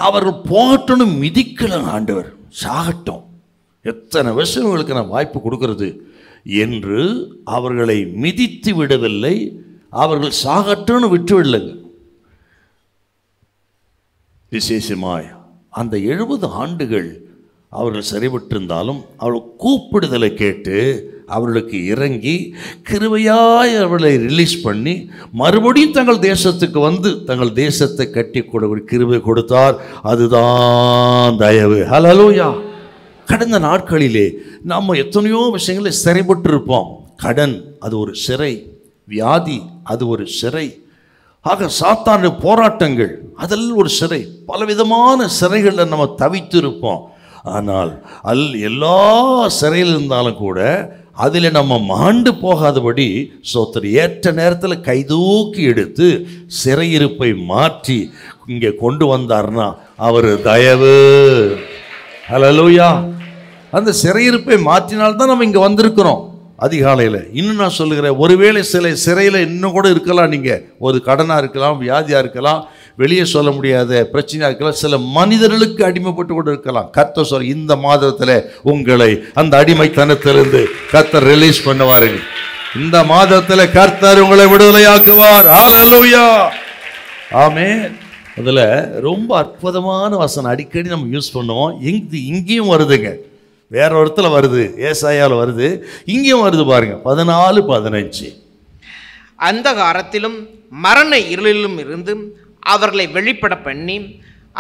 அவர்கள் போகட்டும் மிதிக்கல. ஆண்டவர் சாகட்டும், எத்தனை விஷயங்களுக்கு நான் வாய்ப்பு கொடுக்கிறது என்று அவர்களை மிதித்து விடவில்லை. அவர்கள் சாகட்டும்னு விட்டுவிடலைங்க. விசேஷமாய் அந்த 70 ஆண்டுகள் அவர்கள் சிறைப்பட்டிருந்தாலும் அவர்கள் கூப்பிடுதலை கேட்டு அவர்களுக்கு இறங்கி கிருபையாய் அவர்களை ரிலீஸ் பண்ணி மறுபடியும் தங்கள் தேசத்துக்கு வந்து தங்கள் தேசத்தை கட்டி கொடுக்க கிருபை கொடுத்தார். அதுதான் தயவு. ஹல்லேலூயா. கடந்த நாட்களிலே நாம் எத்தனையோ விஷயங்களை சிறைப்பட்டிருப்போம். கடன் அது ஒரு சிறை, வியாதி அது ஒரு சிறை, ஆக சாத்தானுடைய போராட்டங்கள் அதெல்லாம் ஒரு சிறை. பலவிதமான சிறைகளில் நம்ம தவித்திருப்போம். ஆனால் எல்லா சிறையில் இருந்தாலும் கூட அதில் நம்ம மாண்டு போகாதபடி சோத்திர ஏற்ற நேரத்தில் கைதூக்கி எடுத்து சிறையிருப்பை மாற்றி இங்கே கொண்டு வந்தார்னா அவர் தயவு. ஹல்லேலூயா. அந்த சிறையிருப்பை மாற்றினால்தான் நம்ம இங்கே வந்திருக்கிறோம். அதிகாலையில் இன்னும் நான் சொல்லுகிறேன், ஒருவேளை சில சிறையில் இன்னும் கூட இருக்கலாம். நீங்கள் ஒரு கடனாக இருக்கலாம், வியாதியாக இருக்கலாம், வெளியே சொல்ல முடியாத பிரச்சனையாக இருக்கலாம், சில மனிதர்களுக்கு அடிமைப்பட்டு கொண்டு இருக்கலாம். கர்த்தர் சொல்ல இந்த மாதத்தில் உங்களை அந்த அடிமைத்தனத்திலிருந்து கர்த்தர் ரிலீஸ் பண்ணுவாருங்க. இந்த மாதத்தில் கர்த்தர் உங்களை விடுதலையாக்குவார். ஹல்லேலூயா. ஆமென். அதில் ரொம்ப அற்புதமான வசனம் அடிக்கடி நம்ம யூஸ் பண்ணுவோம். இங்கேயும் வருதுங்க, வேற ஒருத்துல வருது, ஏசாயால வருது, இங்கேயும் வருது பாருங்க. 14:15. அந்தகாரத்திலும் மரண இருளிலும் இருந்து அவர்களை வெளிப்பட பண்ணி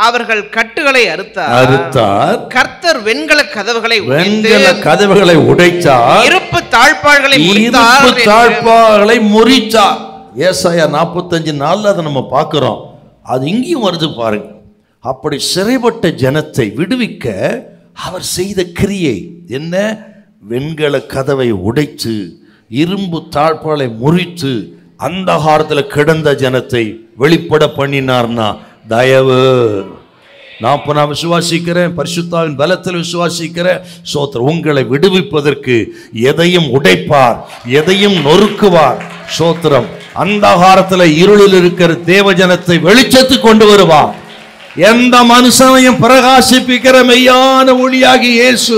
அவர்கள் கட்டுகளை அறுத்தார். கர்த்தர் வெண்கல கதவுகளை உடைத்தார். இருப்பு தாழ்பாள்களை முறித்தார். ஏசாயா 45:4 அதை நம்ம பார்க்கிறோம். அது இங்கேயும் வருது பாருங்க. அப்படி சிறைப்பட்ட ஜனத்தை விடுவிக்க அவர் செய்த கிரியை என்ன? வெண்கல கதவை உடைத்து இரும்பு தாழ்பாளை முறித்து அந்தகாரத்தில் கிடந்த ஜனத்தை வெளிப்பட பண்ணினார்னா தயவு. நான் விசுவாசிக்கிறேன், பரிசுத்தாவின் பலத்தில் விசுவாசிக்கிறேன். சோத்திரம். உங்களை விடுவிப்பதற்கு எதையும் உடைப்பார், எதையும் நொறுக்குவார். சோத்திரம். அந்தகாரத்தில் இருளில் இருக்கிற தேவ ஜனத்தை வெளிச்சத்துக்கு கொண்டு வருவார். எந்த மனுஷனையும் பிரகாசிப்பிக்கிற மெய்யான ஒளியாகி இயேசு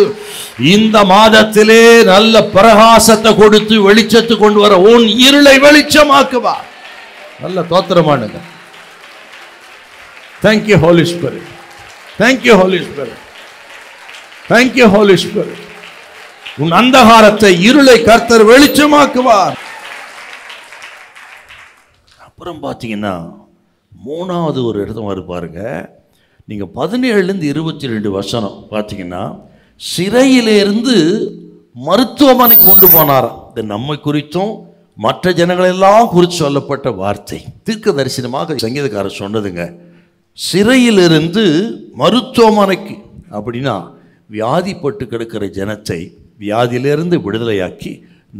இந்த மாதத்திலே நல்ல பிரகாசத்தை கொடுத்து வெளிச்சத்தை கொண்டு வர உன் இருளை வெளிச்சமாக்குவார். நல்ல தோத்திரமானுங்க. Thank you Holy Spirit. Thank you Holy Spirit. Thank you Holy Spirit. உன் அந்தகாரத்தை இருளை கர்த்தர் வெளிச்சமாக்குவார். அப்புறம் பார்த்தீங்கன்னா மூணாவது ஒரு இடத்துல வரு பாருங்க. நீங்கள் 17லேருந்து 22 வசனம் பார்த்தீங்கன்னா சிறையிலிருந்து மருத்துவமனைக்கு கொண்டு போனாராம். இது நம்மை குறித்தும் மற்ற ஜனங்களெல்லாம் குறித்து சொல்லப்பட்ட வார்த்தை, தீர்க்க தரிசனமாக சங்கீதக்காரர் சொன்னதுங்க. சிறையிலிருந்து மருத்துவமனைக்கு, அப்படின்னா வியாதிப்பட்டு கிடக்கிற ஜனத்தை வியாதியிலிருந்து விடுதலையாக்கி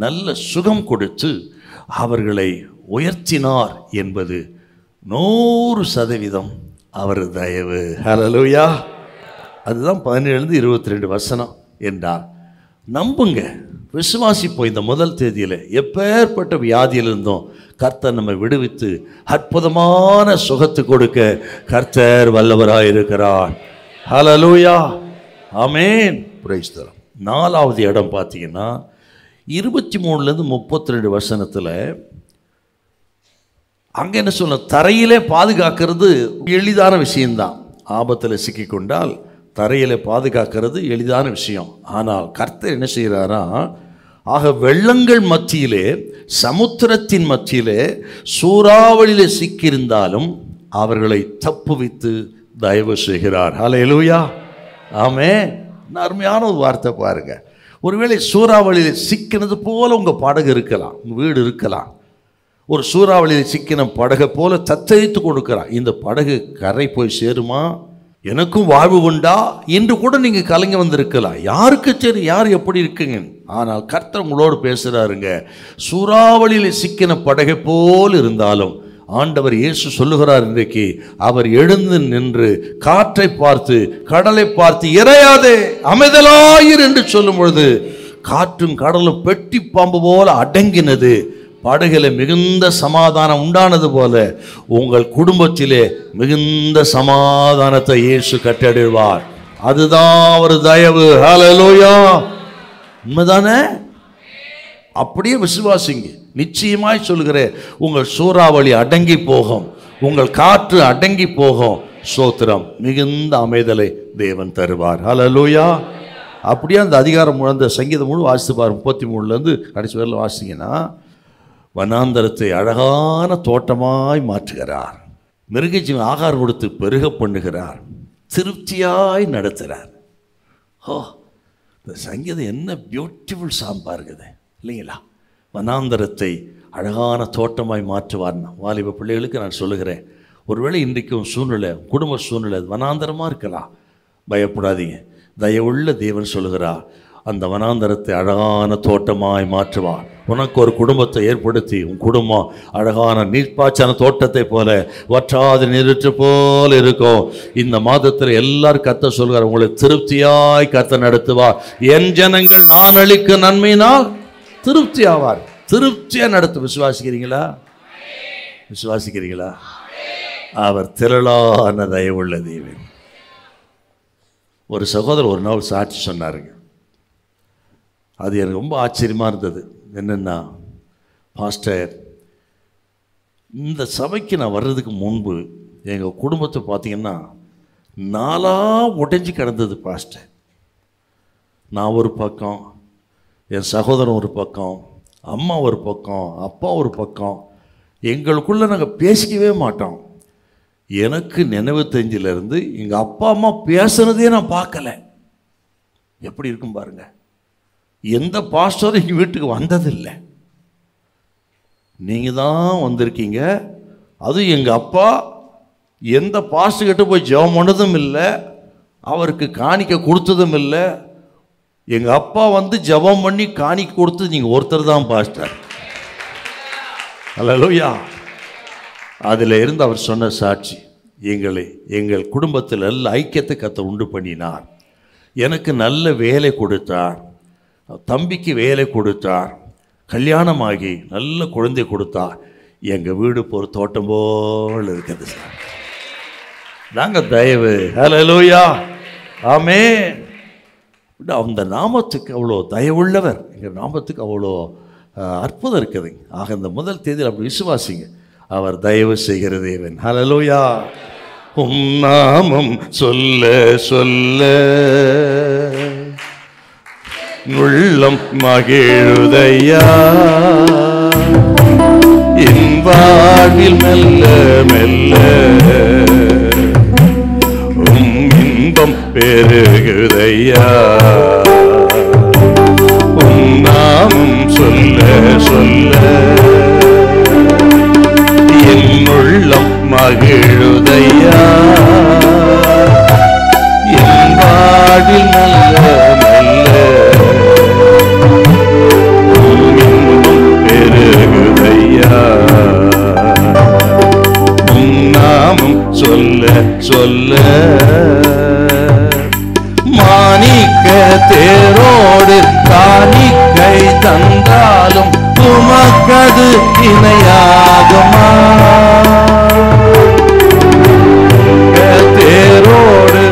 நல்ல சுகம் கொடுத்து அவர்களை உயர்த்தினார் என்பது 100% அவர் தயவு. ஹல்லேலூயா. அதுதான் 17லேருந்து 22 வசனம் என்றார். நம்புங்க, விசுவாசிப்போம். இந்த முதல் தேதியில் எப்பேற்பட்ட வியாதியிலிருந்தும் கர்த்தர் நம்மை விடுவித்து அற்புதமான சுகத்து கொடுக்க கர்த்தர் வல்லவராய் இருக்கிறார். Hallelujah. Amen. Praise the Lord. நாலாவது இடம் பார்த்தீங்கன்னா 23லேருந்து 32 வசனத்தில் அங்கே என்ன சொல்ல, தரையிலே பாதுகாக்கிறது எளிதான விஷயம்தான். ஆபத்தில் சிக்கிக்கொண்டால் தரையிலே பாதுகாக்கிறது எளிதான விஷயம். ஆனால் கர்த்தர் என்ன செய்கிறாரா, ஆக வெள்ளங்கள் மத்தியிலே சமுத்திரத்தின் மத்தியிலே சூறாவளியிலே சிக்கியிருந்தாலும் அவர்களை தப்புவித்து தயவு செய்கிறார். ஹல்லேலூயா. ஆமென். அருமையான ஒரு வார்த்தை பாருங்க. ஒருவேளை சூறாவளியில் சிக்கினது போல உங்கள் படகு இருக்கலாம், உங்கள் வீடு இருக்கலாம். ஒரு சூறாவளியில் சிக்கின படகை போல தத்தளித்து கொடுக்கிறார். இந்த படகு கரை போய் சேருமா, எனக்கும் வாழ்வு உண்டா என்று கூட நீங்கள் கலங்கி வந்திருக்கலாம். யாருக்கு சரி, யார் எப்படி இருக்குங்க. ஆனால் கர்த்தர் உங்களோடு பேசுகிறாருங்க. சூறாவளியில் சிக்கின படகை போல் இருந்தாலும் ஆண்டவர் இயேசு சொல்லுகிறார் இன்றைக்கு, அவர் எழுந்து நின்று காற்றை பார்த்து கடலை பார்த்து இறையாதே அமைதலாயிரு என்று சொல்லும் பொழுது காற்றும் கடலும் பெட்டி பாம்பு போல அடங்கினது. படகில மிகுந்த சமாதானம் உண்டானது போல உங்கள் குடும்பத்திலே மிகுந்த சமாதானத்தை இயேசு கட்டளிடுவார். அதுதான் ஒரு தயவு. ஹல்லேலூயா. உண்மைதானே? அப்படியே விசுவாசிங்க. நிச்சயமாய் சொல்கிறேன், உங்கள் சூறாவளி அடங்கி போகும், உங்கள் காற்று அடங்கி போகும். ஸ்தோத்திரம். மிகுந்த அமைதலை தேவன் தருவார். ஹல்லேலூயா. அப்படியே அந்த அதிகாரம் அந்த சங்கீதம் முழு வாசித்து பாரு. 33 கடைசி வரையில் வாசிங்கன்னா, வனாந்தரத்தை அழகான தோட்டமாய் மாற்றுகிறார், மிருகஜீவன் ஆகாரம் கொடுத்து பெருக பண்ணுகிறார், திருப்தியாய் நடத்துகிறார். ஓ, இந்த சங்கீதம் என்ன பியூட்டிஃபுல் சாம்பா இருக்குது இல்லைங்களா? வனாந்தரத்தை அழகான தோட்டமாய் மாற்றுவார்னா, வாலிப பிள்ளைகளுக்கு நான் சொல்லுகிறேன், ஒருவேளை இன்றைக்கும் சூழ்நிலை, குடும்ப சூழ்நிலை வனாந்தரமாக இருக்கலாம், பயப்படாதீங்க. தயவுள்ள தேவன் சொல்லுகிறார், அந்த வனாந்தரத்தை அழகான தோட்டமாய் மாற்றுவார். உனக்கு ஒரு குடும்பத்தை ஏற்படுத்தி உன் குடும்பம் அழகான நீர்ப்பாய்ச்சன தோட்டத்தை போல வற்றாத நீரற்று போல இருக்கும். இந்த மாதத்தில் எல்லாரும் கத்த சொல்கிறார், உங்களை திருப்தியாய் கத்த நடத்துவார். என் ஜனங்கள் நான் அளிக்கும் நன்மையினால் திருப்தி ஆவார். திருப்தியா நடத்து. விசுவாசிக்கிறீங்களா? விசுவாசிக்கிறீங்களா? அவர் திரளான தயவுள்ள தேவன். ஒரு சகோதரர் ஒரு நாள் சாட்சி சொன்னாருங்க. அது எனக்கு ரொம்ப ஆச்சரியமாக இருந்தது. என்னென்னா, பாஸ்டர், இந்த சபைக்கு நான் வர்றதுக்கு முன்பு எங்கள் குடும்பத்தை பார்த்தீங்கன்னா 4 உடைஞ்சி கிடந்தது பாஸ்டர். நான் ஒரு பக்கம், என் சகோதரன் ஒரு பக்கம், அம்மா ஒரு பக்கம், அப்பா ஒரு பக்கம். எங்களுக்குள்ளே நாங்கள் பேசிக்கவே மாட்டோம். எனக்கு நினைவு தெரிஞ்சிலேருந்து எங்கள் அப்பா அம்மா பேசுனதே நான் பார்க்கல. எப்படி இருக்கும் பாருங்க. எந்த பாஸ்டரும் எங்கள் வீட்டுக்கு வந்ததில்லை, நீங்கள் தான் வந்திருக்கீங்க. அதுவும் எங்கள் அப்பா எந்த பாஸ்டர்கிட்ட போய் ஜெபம் பண்ணதும் இல்லை, அவருக்கு காணிக்க கொடுத்ததும் இல்லை. எங்கள் அப்பா வந்து ஜெபம் பண்ணி காணிக்க கொடுத்தது நீங்கள் ஒருத்தர் தான் பாஸ்டர். அல்லேலூயா. அதில் இருந்து அவர் சொன்ன சாட்சி, எங்கள் குடும்பத்தில் நல்ல ஐக்கியத்தை கத்த உண்டு பண்ணினார். எனக்கு நல்ல வேலை கொடுத்தார், தம்பிக்கு வேலை கொடுத்தார், கல்யாணமாகி நல்ல குழந்தை கொடுத்தார். எங்கள் வீடு ஒரு தோட்டம் போல் இருக்குது சார். நாங்கள் தயவு. ஹல்லேலூயா. ஆமென். அந்த நாமத்துக்கு அவ்வளோ தயவுள்ளவர், எங்கள் நாமத்துக்கு அவ்வளோ அற்புதம் இருக்குது. ஆக இந்த முதல் தேதியில் அப்படி விசுவாசிங்க, அவர் தயவு செய்கிற தேவன். ஹல்லேலூயா. உம் நாமம் சொல்ல சொல்ல உள்ளம் மகிழுதையா, என் வாழ்வில் மெல்ல மெல்ல உம் இன்பம் பெருகுதையா. உம் நாமம் சொல்ல சொல்ல என் உள்ளம் மகிழுதையா, என் வாழ்வில் மெல்ல மெல்ல உம் இன்பம் பெருகுதையா. உம் நாமம் சொல்ல சொல்ல மாணிக்க தேரோடு காணிக்கை தந்தாலும் உமக்கது இணையாகுமா? தேரோடு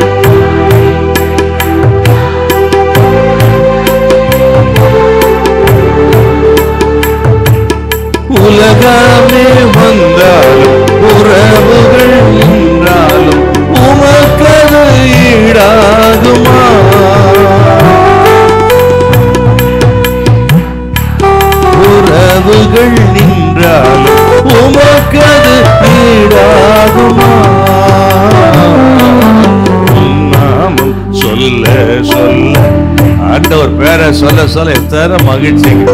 உலகமே வந்தாலும் உறவுகள் நின்றாலும் உமக்கது ஈடாகுமா? உறவுகள் நின்றாலும் உமக்கது ஈடாகுமா? நாமம் சொல்ல சொல்ல, ஆண்டவர் பேரை சொல்ல சொல்ல எத்தனை மகிழ்ச்சிங்க.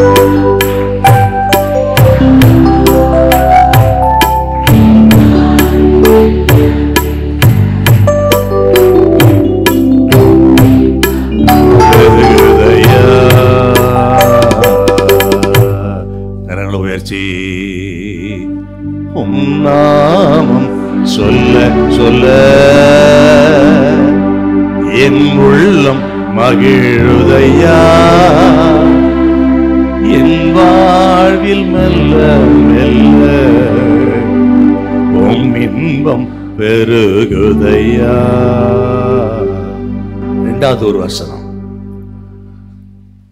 உம் நாமம் சொல்ல சொல்ல என் உள்ளம் மகிழுதையா, என் வாழ்வில் மெல்ல மெல்ல உம் இன்பம் பெருகுதையா. 2வது ஒரு வசனம்,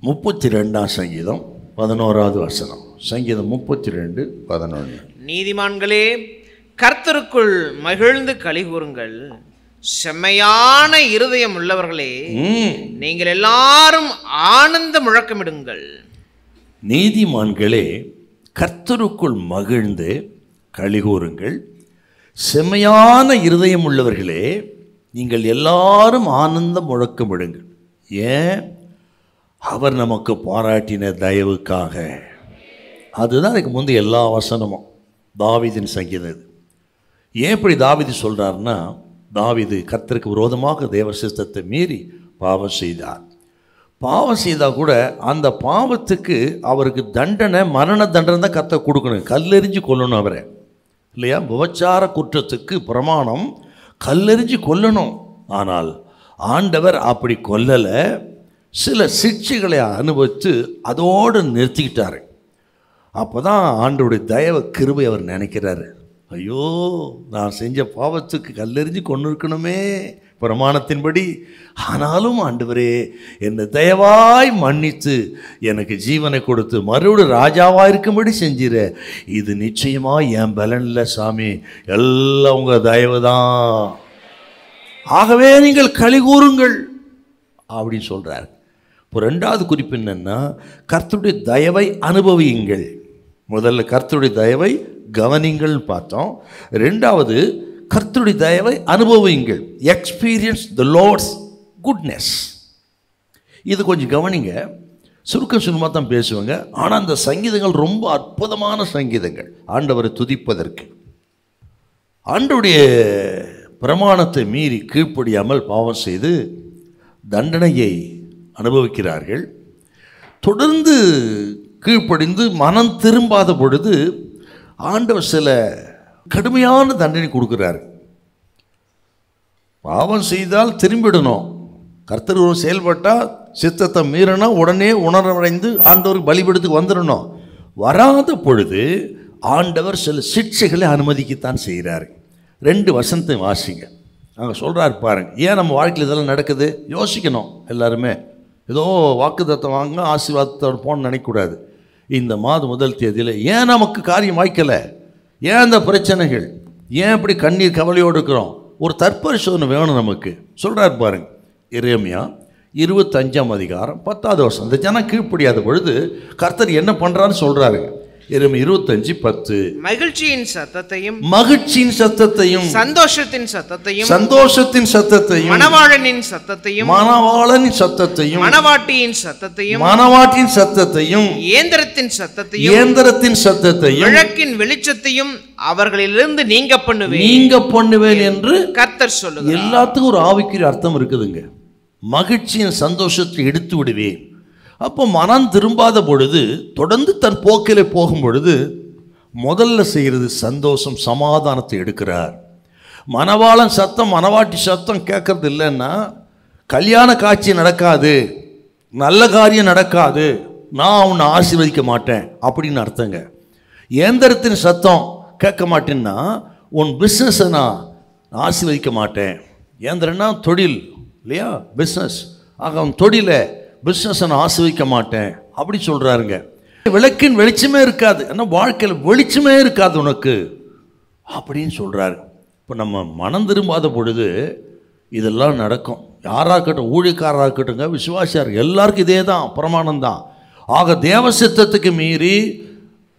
32ஆம் சங்கீதம் 11வது வசனம். சங்கீதம் 32:11. நீதிமான்களே, கர்த்தருக்குள் மகிழ்ந்து களி கூறுங்கள், செம்மையான இருதயம் உள்ளவர்களே, நீங்கள் எல்லாரும் ஆனந்த முழக்கமிடுங்கள். நீதிமான்களே, கர்த்தருக்குள் மகிழ்ந்து களிகூருங்கள். செம்மையான இருதயம் உள்ளவர்களே, நீங்கள் எல்லாரும் ஆனந்த முழக்கமிடுங்கள். ஏன்? அவர் நமக்கு பாராட்டின தயவுக்காக. அதுதான் அதுக்கு முந்தைய எல்லா வசனமும் தாவீதின் சங்கீதம். ஏன் இப்படி தாவீது சொல்கிறாருன்னா, தாவீது கர்த்தருக்கு விரோதமாக தேவ சித்தத்தை மீறி பாவம் செய்தார். பாவம் செய்தால் கூட அந்த பாவத்துக்கு அவருக்கு தண்டனை, மரண தண்டனை தான் கர்த்தர் கொடுக்கணும். கல்லெறிஞ்சு கொல்லணும் அவரை, இல்லையா? விபச்சார குற்றத்துக்கு பிரமாணம் கல்லெறிஞ்சு கொல்லணும். ஆனால் ஆண்டவர் அப்படி கொல்லலை. சில சிக்ஷைகளை அனுபவித்து அதோடு நிறுத்திக்கிட்டாரு. அப்போ தான் ஆண்டவருடைய தயவு கிருபை அவர் நினைக்கிறாரு. ஐயோ, நான் செஞ்ச பாவத்துக்கு கல்லெறிஞ்சு கொண்டு இருக்கணுமே பிரமாணத்தின்படி. ஆனாலும் ஆண்டவரே, என்னை தயவாய் மன்னித்து எனக்கு ஜீவனை கொடுத்து மறுபடியும் ராஜாவாக இருக்கும்படி செஞ்சிட. இது நிச்சயமாக என் பலன் இல்லை சாமி, எல்லாம் உங்கள் தயவு தான். ஆகவே நீங்கள் களி கூறுங்கள் அப்படின்னு சொல்கிறார். இப்போ ரெண்டாவது குறிப்பு என்னென்னா, கர்த்தருடைய தயவை அனுபவியுங்கள். முதல்ல கர்த்தருடைய தயவை கவனிங்கள் பார்த்தோம். ரெண்டாவது, கர்த்தருடைய தயவை அனுபவியுங்கள். Experience the Lord's goodness. இது கொஞ்சம் கவனிங்க. சுருக்கமாக தான் பேசுவாங்க, ஆனால் அந்த சங்கீதங்கள் ரொம்ப அற்புதமான சங்கீதங்கள். ஆண்டவரை துதிப்பதற்கு, ஆண்டவருடைய பிரமாணத்தை மீறி கீழ்ப்படியாமல் பாவம் செய்து தண்டனையை அனுபவிக்கிறார்கள். தொடர்ந்து கீழ்ப்படிந்து மனம் திரும்பாத பொழுது ஆண்டவர் சில கடுமையான தண்டனை கொடுக்குறாரு. பாவம் செய்தால் திரும்பிடணும், கர்த்தர் செயல்பட்டால் சித்தத்தை மீறினா உடனே உணர்வடைந்து ஆண்டவர் பலிபீடத்துக்கு வந்துடணும். வராத பொழுது ஆண்டவர் சில சிக்ஷைகளை அனுமதிக்கத்தான் செய்கிறார். 2 வசனத்தை வாசிங்க. அங்கே சொல்கிறார் பாருங்க, ஏன் நம்ம வாழ்க்கையில் இதெல்லாம் நடக்குது யோசிக்கணும். எல்லாருமே ஏதோ வாக்குத்தத்தம் வாங்க ஆசீர்வாதத்தோடு போகணும்னு நினைக்கக்கூடாது. இந்த மாதம் முதல் தேதியில் ஏன் நமக்கு காரியம் வாய்க்கலை, ஏன் அந்த பிரச்சனைகள், ஏன் இப்படி கண்ணீர் கவலையோடு இருக்கிறோம், ஒரு தற்பரிசோதனை வேணும் நமக்கு. சொல்கிறார் பாருங்க, எரேமியா 25ஆம் அதிகாரம் 10வது வசனம். இந்த ஜனம் கீழ்ப்படியாத பொழுது கர்த்தர் என்ன பண்ணுறான்னு சொல்கிறாருங்க. எரேமியா 25:10. மகிழ்ச்சியின் சத்தத்தையும், மகிழ்ச்சியின் சத்தத்தையும், சந்தோஷத்தின் சத்தத்தையும், சந்தோஷத்தின் சத்தத்தையும், மணவாளனின் சத்தத்தையும், மணவாளனின் சத்தத்தையும், மணவாட்டியின் சத்தத்தையும், மணவாட்டின் சத்தத்தையும், இயந்திரத்தின் சத்தத்தையும், இயந்திரத்தின் சத்தத்தையும், விளக்கின் வெளிச்சத்தையும் அவர்களிலிருந்து நீங்க பண்ணுவேன் என்று கர்த்தர் சொல்லுகிறார். எல்லாத்துக்கும் ஒரு ஆவிக்குரிய அர்த்தம் இருக்குதுங்க. மகிழ்ச்சியின் சந்தோஷத்தை எடுத்து விடுவேன். அப்போ மனம் திரும்பாத பொழுது, தொடர்ந்து தன் போக்கிலே போகும் பொழுது முதல்ல செய்கிறது சந்தோஷம், சமாதானத்தை எடுக்கிறார். மணவாளன் சத்தம், மணவாட்டி சத்தம் கேட்கறது இல்லைன்னா கல்யாண காட்சி நடக்காது, நல்ல காரியம் நடக்காது, நான் உன்னை ஆசீர்வதிக்க மாட்டேன் அப்படின்னு அர்த்தங்க. இயந்திரத்தின் சத்தம் கேட்க மாட்டேன்னா உன் பிஸ்னஸை நான் ஆசீர்வதிக்க மாட்டேன். இயந்திரன்னா தொழில் இல்லையா, பிஸ்னஸ். ஆக அவன் தொழிலை, பிஸ்னஸை நான் ஆசீர்வதிக்க மாட்டேன் அப்படி சொல்கிறாருங்க. விளக்கின் வெளிச்சமே இருக்காது, ஆனால் வாழ்க்கையில் வெளிச்சமே இருக்காது உனக்கு அப்படின்னு சொல்கிறாரு. இப்போ நம்ம மனம் திரும்பாத பொழுது இதெல்லாம் நடக்கும். யாராக இருக்கட்டும், ஊழியக்காரராக இருக்கட்டுங்க, விசுவாசியார், எல்லாருக்கும் இதே தான் பிரமாணம் தான். ஆக தேவ சித்தத்துக்கு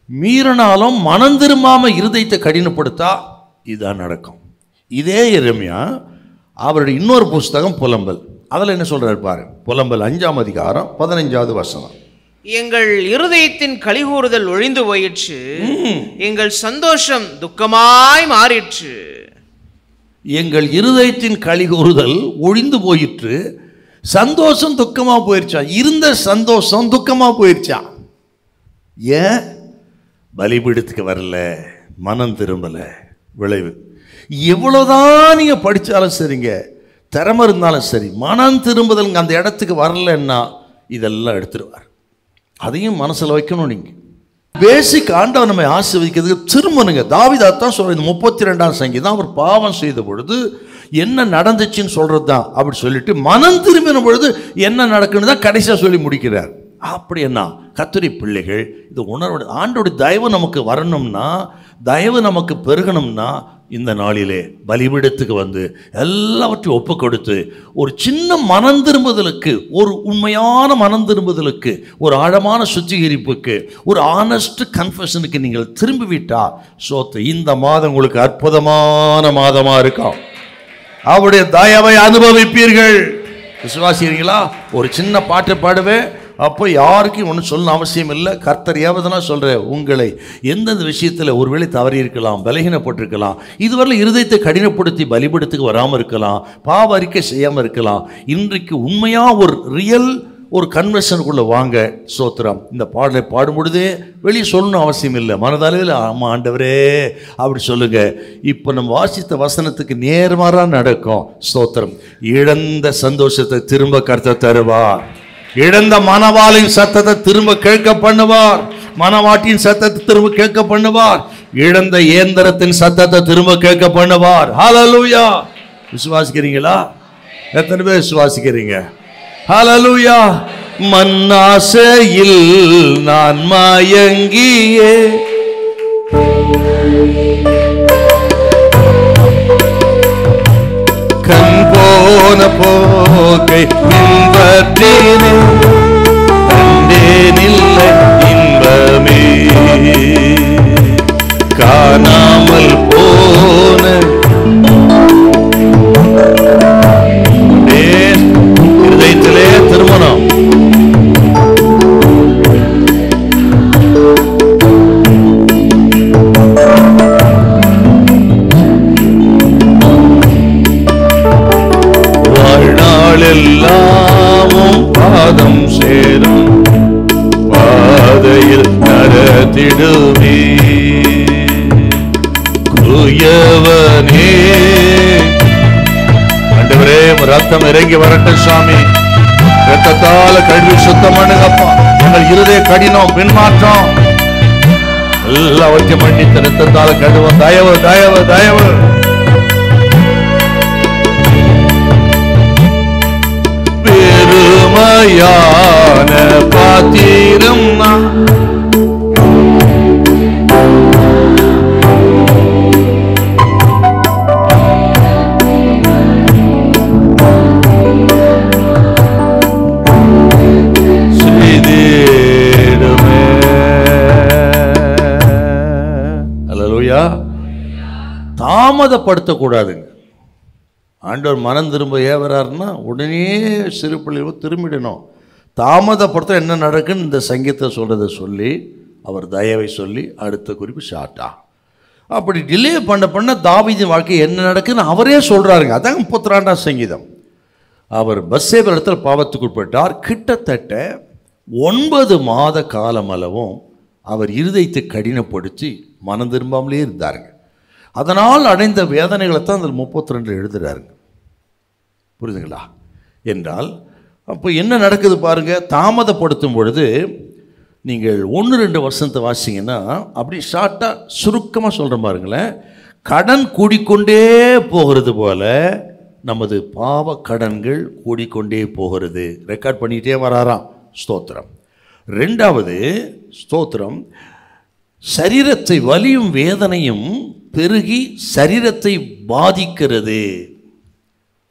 மீறினாலும் மனம் திரும்பாமல் இருதயத்தை கடினப்படுத்தா இதுதான் நடக்கும். இதே எரேமியா அவருடைய இன்னொரு புஸ்தகம் புலம்பல், அதில் என்ன சொல்கிறார் பாரு. புலம்பல் 5ஆம் அதிகாரம் 15வது வசனம். எங்கள் இருதயத்தின் கலிகூறுதல் ஒழிந்து போயிற்று, எங்கள் சந்தோஷம் துக்கமாய் மாறிற்று. எங்கள் இருதயத்தின் கலிகூறுதல் ஒழிந்து போயிற்று, சந்தோஷம் துக்கமாக போயிடுச்சா. இருந்த சந்தோஷம் துக்கமாக போயிடுச்சா. ஏன்? பலிபீடத்துக்கு வரல, மனம் திரும்பலை. விளைவு எவ்வளோதான் நீங்கள் படித்தாலும் சரிங்க, திறமை இருந்தாலும் சரி, மனம் திரும்புதல் அந்த இடத்துக்கு வரலன்னா இதெல்லாம் எடுத்துருவார். அதையும் மனசில் வைக்கணும். நீங்கள் பேசிக் ஆண்டவர் நம்மை ஆசீர்வதிக்கிறதுக்கு திரும்பணுங்க. தாவீதான் சொல்கிறது 32ஆம் சங்கீதம். அவர் பாவம் செய்த பொழுது என்ன நடந்துச்சுன்னு சொல்கிறது தான் அப்படி சொல்லிட்டு, மனம் திரும்பின பொழுது என்ன நடக்குன்னு தான் கடைசியாக சொல்லி முடிக்கிறார். அப்படி என்ன கர்த்தருடைய பிள்ளைகள் இது உணர்வு. ஆண்டோடைய தயவு நமக்கு வரணும்னா, தயவு நமக்கு பெருகணும்னா இந்த நாளிலே பலிபீடத்துக்கு வந்து எல்லாவற்றையும் ஒப்பு கொடுத்து ஒரு சின்ன மனம் திரும்புதலுக்கு, ஒரு உண்மையான மனம் திரும்புதலுக்கு, ஒரு ஆழமான சுத்திகரிப்புக்கு, ஒரு ஆனஸ்ட் கன்ஃபெஷனுக்கு நீங்கள் திரும்பிவிட்டா இந்த மாதம் உங்களுக்கு அற்புதமான மாதமா இருக்கும். அவருடைய தயவை அனுபவிப்பீர்கள். விசுவாசிக்கிறீங்களா? ஒரு சின்ன பாட்டு பாடுவேன், அப்போ யாருக்கும் ஒன்றும் சொல்ல அவசியம் இல்லை. கர்த்தர் ஏவதனா சொல்கிறேன், உங்களை எந்தெந்த விஷயத்தில் ஒருவேளை தவறி இருக்கலாம், பலகீனப்பட்டிருக்கலாம், இதுவரை இருதயத்தை கடினப்படுத்தி பலிபீடத்துக்கு வராமல் இருக்கலாம், பாவ அறிக்கை செய்யாமல் இருக்கலாம். இன்றைக்கு உண்மையாக ஒரு ரியல் ஒரு கன்வெர்ஷனுக்குள்ளே வாங்க. ஸ்தோத்திரம். இந்த பாடலை பாடும் பொழுதே வெளியே சொல்லணும் அவசியம் இல்லை, மனதளவில் ஆமாம் ஆண்டவரே அப்படி சொல்லுங்க. இப்போ நம்ம வாசித்த வசனத்துக்கு நேர்மாறாக நடக்கும். ஸ்தோத்திரம். இழந்த சந்தோஷத்தை திரும்ப கர்த்தர் தருவார். இழந்த மனவாளின் சத்தத்தை திரும்ப கேட்க பண்ணுவார். மனவாட்டின் சத்தத்தை திரும்ப கேட்க பண்ணுவார். இழந்த இயந்திரத்தின் சத்தத்தை திரும்ப கேட்க பண்ணுவார். ஹல்லேலூயா. விசுவாசிக்கிறீங்களா? எத்தனை பேர் விசுவாசிக்கிறீங்க? ஹல்லேலூயா. மன்னாசையில் நான் மயங்கியே கண் போன போகை பின்பற்றினே, கண்டேனில்லை இன்பமே, காணாமல் போன இருதயத்திலே திருமணம். எல்லாமும் பாதம் சேரும் பாதையில் நடத்திடுவே குயவனே. ஆண்டவரே, ரத்தம் இறங்கி வரட்டும் சாமி. ரத்தத்தால கழுவி சுத்தம் பண்ணுங்கப்பா. எங்கள் இருதய கடினம், பின்மாற்றம் எல்லாவற்றையும் மன்னித்து ரத்தத்தால கழுவும். தயவு தயவு தயவு. பெருமையான பாத்திரம் செய்திடுமே. அல்லேலூயா. தாமதப்படுத்தக்கூடாதுங்க. ஆண்டவர் மனம் திரும்ப ஏவராருன்னா உடனே சிறு பிள்ளைகளை திரும்பிடணும். தாமதப்படுத்த என்ன நடக்குன்னு இந்த சங்கீதத்தை சொல்கிறத சொல்லி அவர் தயவை சொல்லி அடுத்த குறிப்பு ஷார்ட்டா. அப்படி டிலே பண்ண தாவீதின் வாழ்க்கை என்ன நடக்குன்னு அவரே சொல்கிறாருங்க. அதாங்க 32ஆம் சங்கீதம். அவர் பத்சேபா இடத்துல பாவத்துக்கு உட்பட்டார். கிட்டத்தட்ட 9 மாத காலம் அளவும் அவர் இருதயத்தை கடினப்படுத்தி மனம் திரும்பாமலே இருந்தாருங்க. அதனால் அடைந்த வேதனைகளை தான் அதில் 32 எழுதுகிறாருங்க. புரியுதுங்களா? என்றால் அப்போ என்ன நடக்குது பாருங்கள். தாமதப்படுத்தும் பொழுது நீங்கள் 1-2 வருஷத்தை வாசிங்கன்னா அப்படி ஷார்ட்டாக சுருக்கமாக சொல்கிற பாருங்களேன். கடன் கூடிக்கொண்டே போகிறது போல நமது பாவ கடன்கள் கூடிக்கொண்டே போகிறது. ரெக்கார்ட் பண்ணிக்கிட்டே வராராம். ஸ்தோத்திரம். 2வது ஸ்தோத்திரம், சரீரத்தை வலியும் வேதனையும் பெருகி சரீரத்தை பாதிக்கிறது.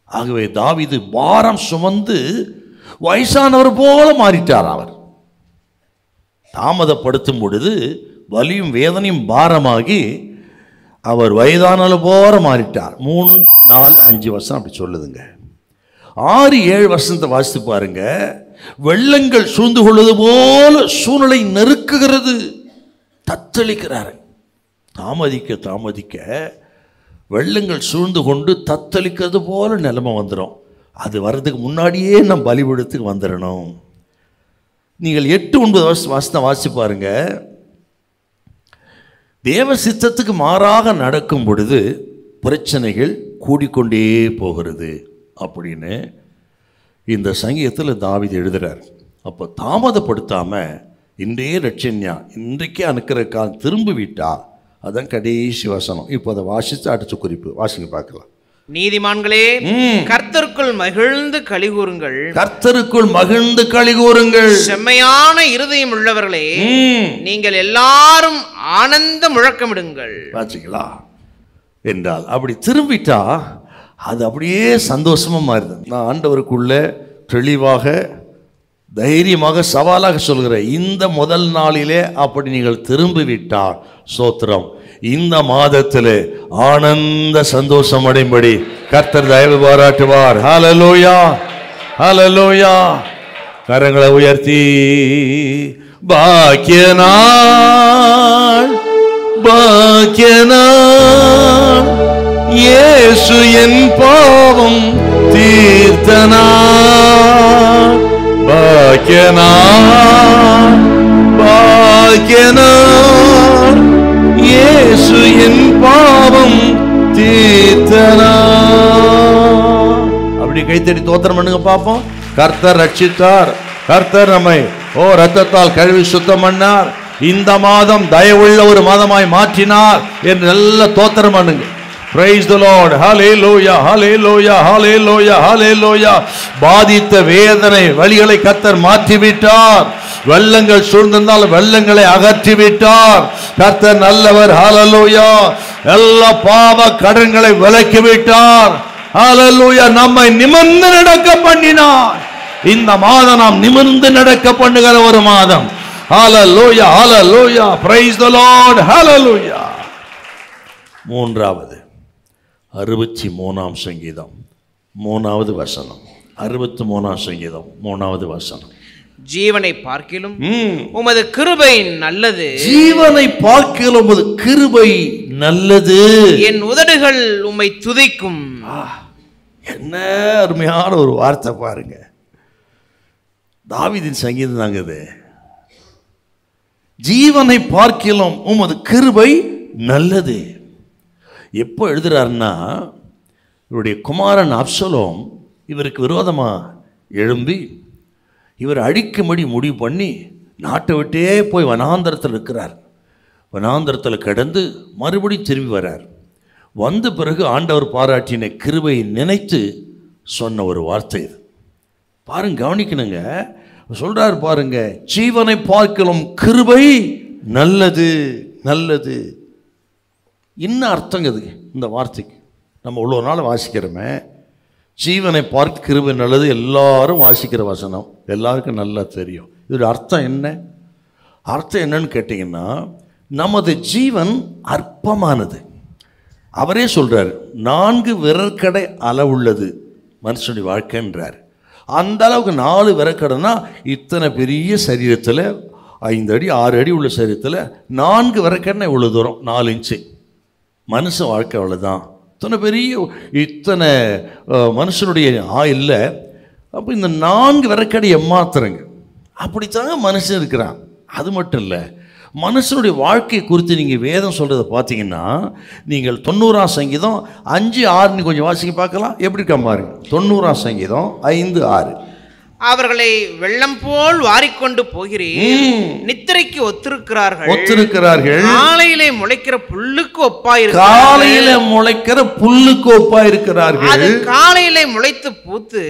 ஆகவே தாவீது பாரம் சுமந்து வயசானவர் போல மாறிட்டார். அவர் தாமதப்படுத்தும் பொழுது வலியும் வேதனையும் பாரமாகி அவர் வயதானவர் போல மாறிட்டார். 3, 4, 5 வருஷம் அப்படி சொல்லுதுங்க. 6, 7 வருஷத்தை வாசித்து பாருங்க. வெள்ளங்கள் சூழ்ந்து கொள்வது போல சூழ்நிலை நெருக்குகிறது. தத்தளிக்கிறாரு. தாமதிக்க தாமதிக்க வெள்ளங்கள் சூழ்ந்து கொண்டு தத்தளிக்கிறது போல நிலைமை வந்துடும். அது வர்றதுக்கு முன்னாடியே நம்ம பலிபீடத்துக்கு வந்துடணும். நீங்கள் 8, 9 வருஷத்தை வாசி பாருங்க. தேவ சித்தத்துக்கு மாறாக நடக்கும் பொழுது பிரச்சனைகள் கூடிக்கொண்டே போகிறது அப்படின்னு இந்த சங்கீதத்தில் தாவீது எழுதுகிறார். அப்போ தாமதப்படுத்தாமல் இன்றைய ரட்சண்யா இன்றைக்கே அனுக்கிற திரும்பிவிட்டா அதான் கடைசி வசனம். இப்போ அதை வாசித்து அடுத்த குறிப்பு வாசிங்க பார்க்கலாம். நீதிமான்களே, கர்த்தருக்குள் மகிழ்ந்து களிகூருங்கள். கர்த்தருக்குள் மகிழ்ந்து களிகூருங்கள். செம்மையான இருதயம் உள்ளவர்களே, நீங்கள் எல்லாரும் ஆனந்த முழக்கமிடுங்கள். பாத்தீங்களா? என்றால் அப்படி திரும்பிட்டா அது அப்படியே சந்தோஷமா மாறுது. நான் ஆண்டவருக்குள்ள தெளிவாக தைரியமாக சவாலாக சொல்கிறேன், இந்த முதல் நாளிலே அப்படி நீங்கள் திரும்பிவிட்டால் ஸ்தோத்திரம், இந்த மாதத்திலே ஆனந்த சந்தோஷம் அடையும்படி கர்த்தர் தயவு பாராட்டுவார். ஹல்லேலூயா, ஹல்லேலூயா. கரங்களை உயர்த்தி பாக்கியனாள் பாக்கியனாள் இயேசு என் பாவம் தீர்த்தனாள், பாக்கியனாள் பாக்கியனாள் இயேசு என் பாவம் தீர்த்தனாள். அப்படி கைத்தடி தோத்திரம் பண்ணுங்க பாப்போம். கர்த்தர் ரட்சித்தார், கர்த்தர் நம்மை ரத்தத்தால் கழுவி சுத்தம் பண்ணார், இந்த மாதம் தயவுள்ள ஒரு மாதமாய் மாற்றினார் என்று நல்ல தோத்திரம் பண்ணுங்க. Praise the Lord. Hallelujah, hallelujah, hallelujah, hallelujah. பாதித்த வேதனை வலிகளை கர்த்தர் மாற்றிவிட்டார். வெள்ளங்கள் சூழ்ந்திருந்தால் வெள்ளங்களை அகற்றிவிட்டார். கர்த்தர் நல்லவர். ஹல்லேலூயா. எல்லா பாவ கடன்களை விலக்கிவிட்டார். ஹல்லேலூயா. நம்மை நிமிர்ந்து நடக்க பண்ணினார். இந்த மாதம் நாம் நிமிர்ந்து நடக்க பண்ணுகிற ஒரு மாதம். ஹல்லேலூயா, ஹல்லேலூயா. Praise the Lord. ஹல்லேலூயா. மூன்றாவது 63ஆம் சங்கீதம் 3வது வசனம். 63ஆம் சங்கீதம் 3வது வசனம். ஜீவனை பார்க்கிலும் உமது கிருபை நல்லது, ஜீவனை பார்க்கிலும் உமது கிருபை நல்லது, என் உதடுகள் உம்மை துதிக்கும். என்ன அருமையான ஒரு வார்த்தை பாருங்க. தாவீதின் சங்கீதம் தாங்க இது. ஜீவனை பார்க்கிலும் உமது கிருபை நல்லது. எப்போ எழுதுறாருன்னா, இவருடைய குமாரன் அப்சலோம் இவருக்கு விரோதமா எழும்பி இவர் அழிக்கும்படி முடிவு பண்ணி நாட்டை விட்டே போய் வனாந்தரத்தில் இருக்கிறார். வனாந்தரத்தில் கிடந்து மறுபடியும் திரும்பி வர்றார். வந்த பிறகு ஆண்டவர் பாராட்டின கிருபையை நினைத்து சொன்ன ஒரு வார்த்தை இது. பாருங்க, கவனிக்கணுங்க. சொல்றார் பாருங்க, ஜீவனை பார்க்கலாம் கிருபை நல்லது நல்லது. என்ன அர்த்தங்க இது இந்த வார்த்தைக்கு? நம்ம இவ்வளோ நாள் வாசிக்கிறோமே, ஜீவனை பார்க்க கிருபை நல்லது, எல்லாரும் வாசிக்கிற வசனம், எல்லாருக்கும் நல்லா தெரியும். இதோட அர்த்தம் என்ன? அர்த்தம் என்னன்னு கேட்டிங்கன்னா, நமது ஜீவன் அற்பமானது. அவரே சொல்கிறார், 4 விரற்கடை அளவுள்ளது மனுஷனுடைய வாழ்க்கைன்றார். அந்த அளவுக்கு 4 விரற்கடைனா இத்தனை பெரிய சரீரத்தில் 5 அடி 6 அடி உள்ள சரீரத்தில் 4 விரற்கடைனா இவ்வளோ தூரம் 4 இன்ச்சு. மனுஷ வாழ்க்கை அவ்வளோதான். இத்தனை பெரிய இத்தனை மனுஷனுடைய ஆயில்ல. அப்போ இந்த 4 விரற்கடை எம்மாத்திரங்க. அப்படித்தாங்க மனுஷன் இருக்கிறான். அது மட்டும் இல்லை, மனுஷனுடைய வாழ்க்கை குறித்து நீங்கள் வேதம் சொல்கிறத பார்த்தீங்கன்னா, நீங்கள் 90ஆம் சங்கீதம் 5:6 கொஞ்சம் வாசிக்க பார்க்கலாம். எப்படி இருக்கா பாருங்க. 90ஆம் சங்கீதம் 5:6. அவர்களை வெள்ளம் போல் வாரிக்கொண்டு போகிறேன், நித்திரைக்கு ஒத்திருக்கிறார்கள். காலையிலே முளைக்கிற புல்லுக்கு ஒப்பாயிருக்கிறார்கள். காலையில முளைக்கிற புல்லுக்கு ஒப்பாயிருக்கிறார்கள். அது காலையிலே முளைத்து பூத்து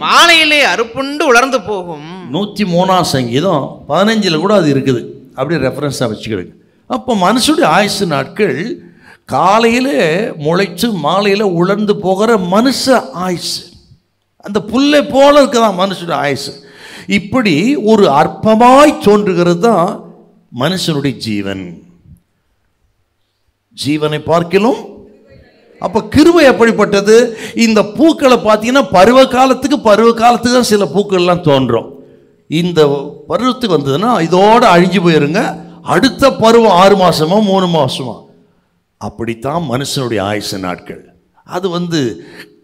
மாலையிலே அறுப்புண்டு உலர்ந்து போகும். 103ஆம் சங்கீதம் 15 கூட அது இருக்குது. அப்படி ரெஃபரன்ஸாக வச்சுக்கிடுங்க. அப்போ மனுஷனுடைய ஆயுசு நாட்கள் காலையில் முளைச்சு மாலையில் உலர்ந்து போகிற மனுஷ ஆயுசு. அந்த புல்லை போல இருக்குதான் மனுஷனுடைய ஆயுசு. இப்படி ஒரு அற்பமாய் தோன்றுகிறது தான் மனுஷனுடைய ஜீவன். ஜீவனை பார்க்கிலும் அப்போ கிருபை எப்படிப்பட்டது? இந்த பூக்களை பார்த்தீங்கன்னா பருவ காலத்துக்கு தான் சில பூக்கள்லாம் தோன்றும். இந்த பருவத்துக்கு வந்ததுன்னா இதோடு அழிஞ்சு போயிருங்க. அடுத்த பருவம் 6 மாதமோ 3 மாதமோ. அப்படித்தான் மனுஷனுடைய ஆயுசு நாட்கள். அது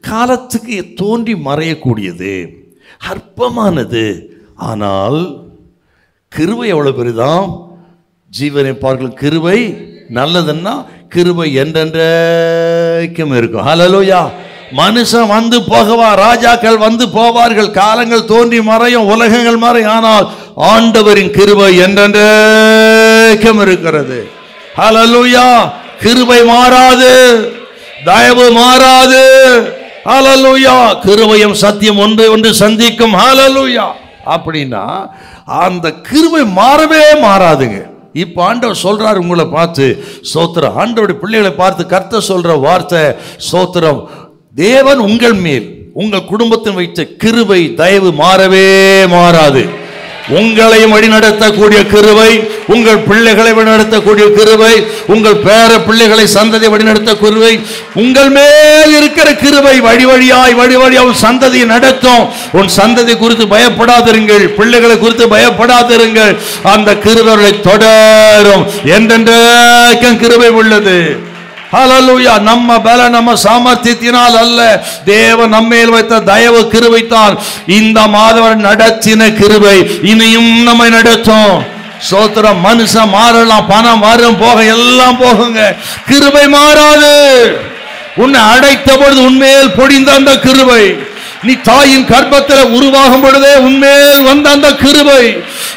காலத்துக்கு தோன்றி மறையக்கூடியது, அற்பமானது. ஆனால் கிருபை எவ்வளோ பெரிதாம். ஜீவனை பார்க்கலாம் கிருபை நல்லதுன்னா கிருபை என்றென்றைக்கும் இருக்கும். ஹல்லேலூயா. மனுஷன் வந்து போகவா, ராஜாக்கள் வந்து போவார்கள், காலங்கள் தோன்றி மறையும், உலகங்கள் மறையும். ஆனால் ஆண்டவரின் கிருபை என்றென்றைக்கும் இருக்கிறது. ஹல்லேலூயா. கிருபை மாறாது, தயவு மாறாது. ஹல்லேலூயா. கிருபையும் சத்தியம் ஒன்று சந்திக்கும். ஹல்லேலூயா. அப்படின்னா அந்த கிருபை மாறவே மாறாதுங்க. இப்போ ஆண்டவர் சொல்றார் உங்களை பார்த்து, ஸ்தோத்திரம். ஆண்டவருடைய பிள்ளைகளை பார்த்து கர்த்தர் சொல்ற வார்த்தை, ஸ்தோத்திரம், தேவன் உங்கள் மேல் உங்கள் குடும்பத்தில் வைத்த கிருபை தயவு மாறவே மாறாது. உங்களையும் வழிநடத்தக்கூடிய கிருபை, உங்கள் பிள்ளைகளை வழிநடத்தக்கூடிய கிருபை, உங்கள் பேர பிள்ளைகளை சந்ததி வழிநடத்த கிருபை, உங்கள் மேல் இருக்கிற கிருபை வழி வழியாய் உன் சந்ததியை நடத்தும். உன் சந்ததி குறித்து பயப்படாதிருங்கள், பிள்ளைகளை குறித்து பயப்படாதிருங்கள். அந்த கிருபைகளை தொடரும், என்றென்றைக்கும் கிருபை உள்ளது. ஹல்லேலூயா. நம்ம பல நம்ம சாமர்த்தியத்தினால் அல்ல, தேவன் நம்மேல் வைத்த தயவு கிருபைத்தான் இந்த மாதம் நடத்தின கிருபை இனியும் நம்மை நடத்தும். ஸ்தோத்திரம். மனுஷன் மாறலாம், பணம் வரும் போக எல்லாம் போகுங்க, கிருபை மாறாது. உன்னை அடைத்த பொழுது உன்மேல் பொழிந்த அந்த கிருபை, நீ தாயின் கர்ப்பத்தில் உருவாகும் பொழுதே உன்மேல் வந்த அந்த கிருபை,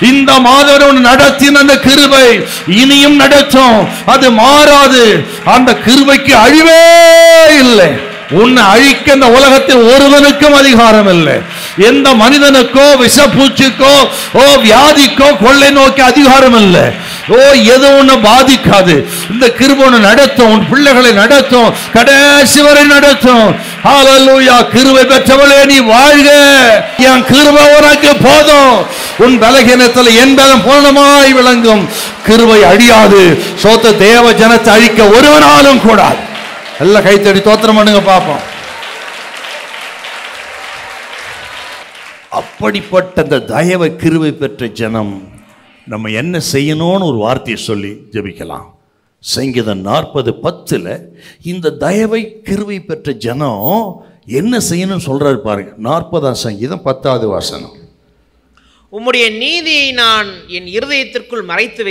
இந்த மாதம் நடத்தின அந்த கிருபை இனியும் நடத்தும். அது மாறாது. அந்த கிருபைக்கு அழிவே இல்லை. உன்னை அழிக்க இந்த உலகத்தில் ஒருவனுக்கும் அதிகாரம் இல்லை. எந்த மனிதனுக்கோ விஷப்பூச்சிக்கோ வியாதிக்கோ கொள்ளை நோக்கி அதிகாரம் இல்லை. எது ஒண்ணு பாதிக்காது. இந்த கிருபை நடத்தும், உன் பிள்ளைகளை நடத்தும், கடைசி வரை நடத்தும். ஹல்லேலூயா. கிருபை பெற்றவளே நீ வாழ்க, என் கிருபை உனக்கு போதும். உன் பலகீனத்தில் என் பலம் பூர்ணமாய் விளங்கும். கிருபை அழியாது. சோத்த தேவ ஜனத்தை அழிக்க ஒருவனாலும் கூடாது. எல்லாம் கைத்தடி தோத்திரம் பண்ணுங்க பாப்போம். அப்படிப்பட்ட அந்த தயவை கிருபை பெற்ற ஜனம் நம்ம என்ன செய்யணும்னு ஒரு வார்த்தையை சொல்லி ஜெபிக்கலாம். சங்கீதம் 40:10 இந்த தயவை கிருபை பெற்ற ஜனம் என்ன செய்யணும்னு சொல்றாரு பாருங்க. 40ஆம் சங்கீதம் 10வது வசனம். உம்முடைய நீதியை நான் என் இருதயத்திற்குள் மறைத்து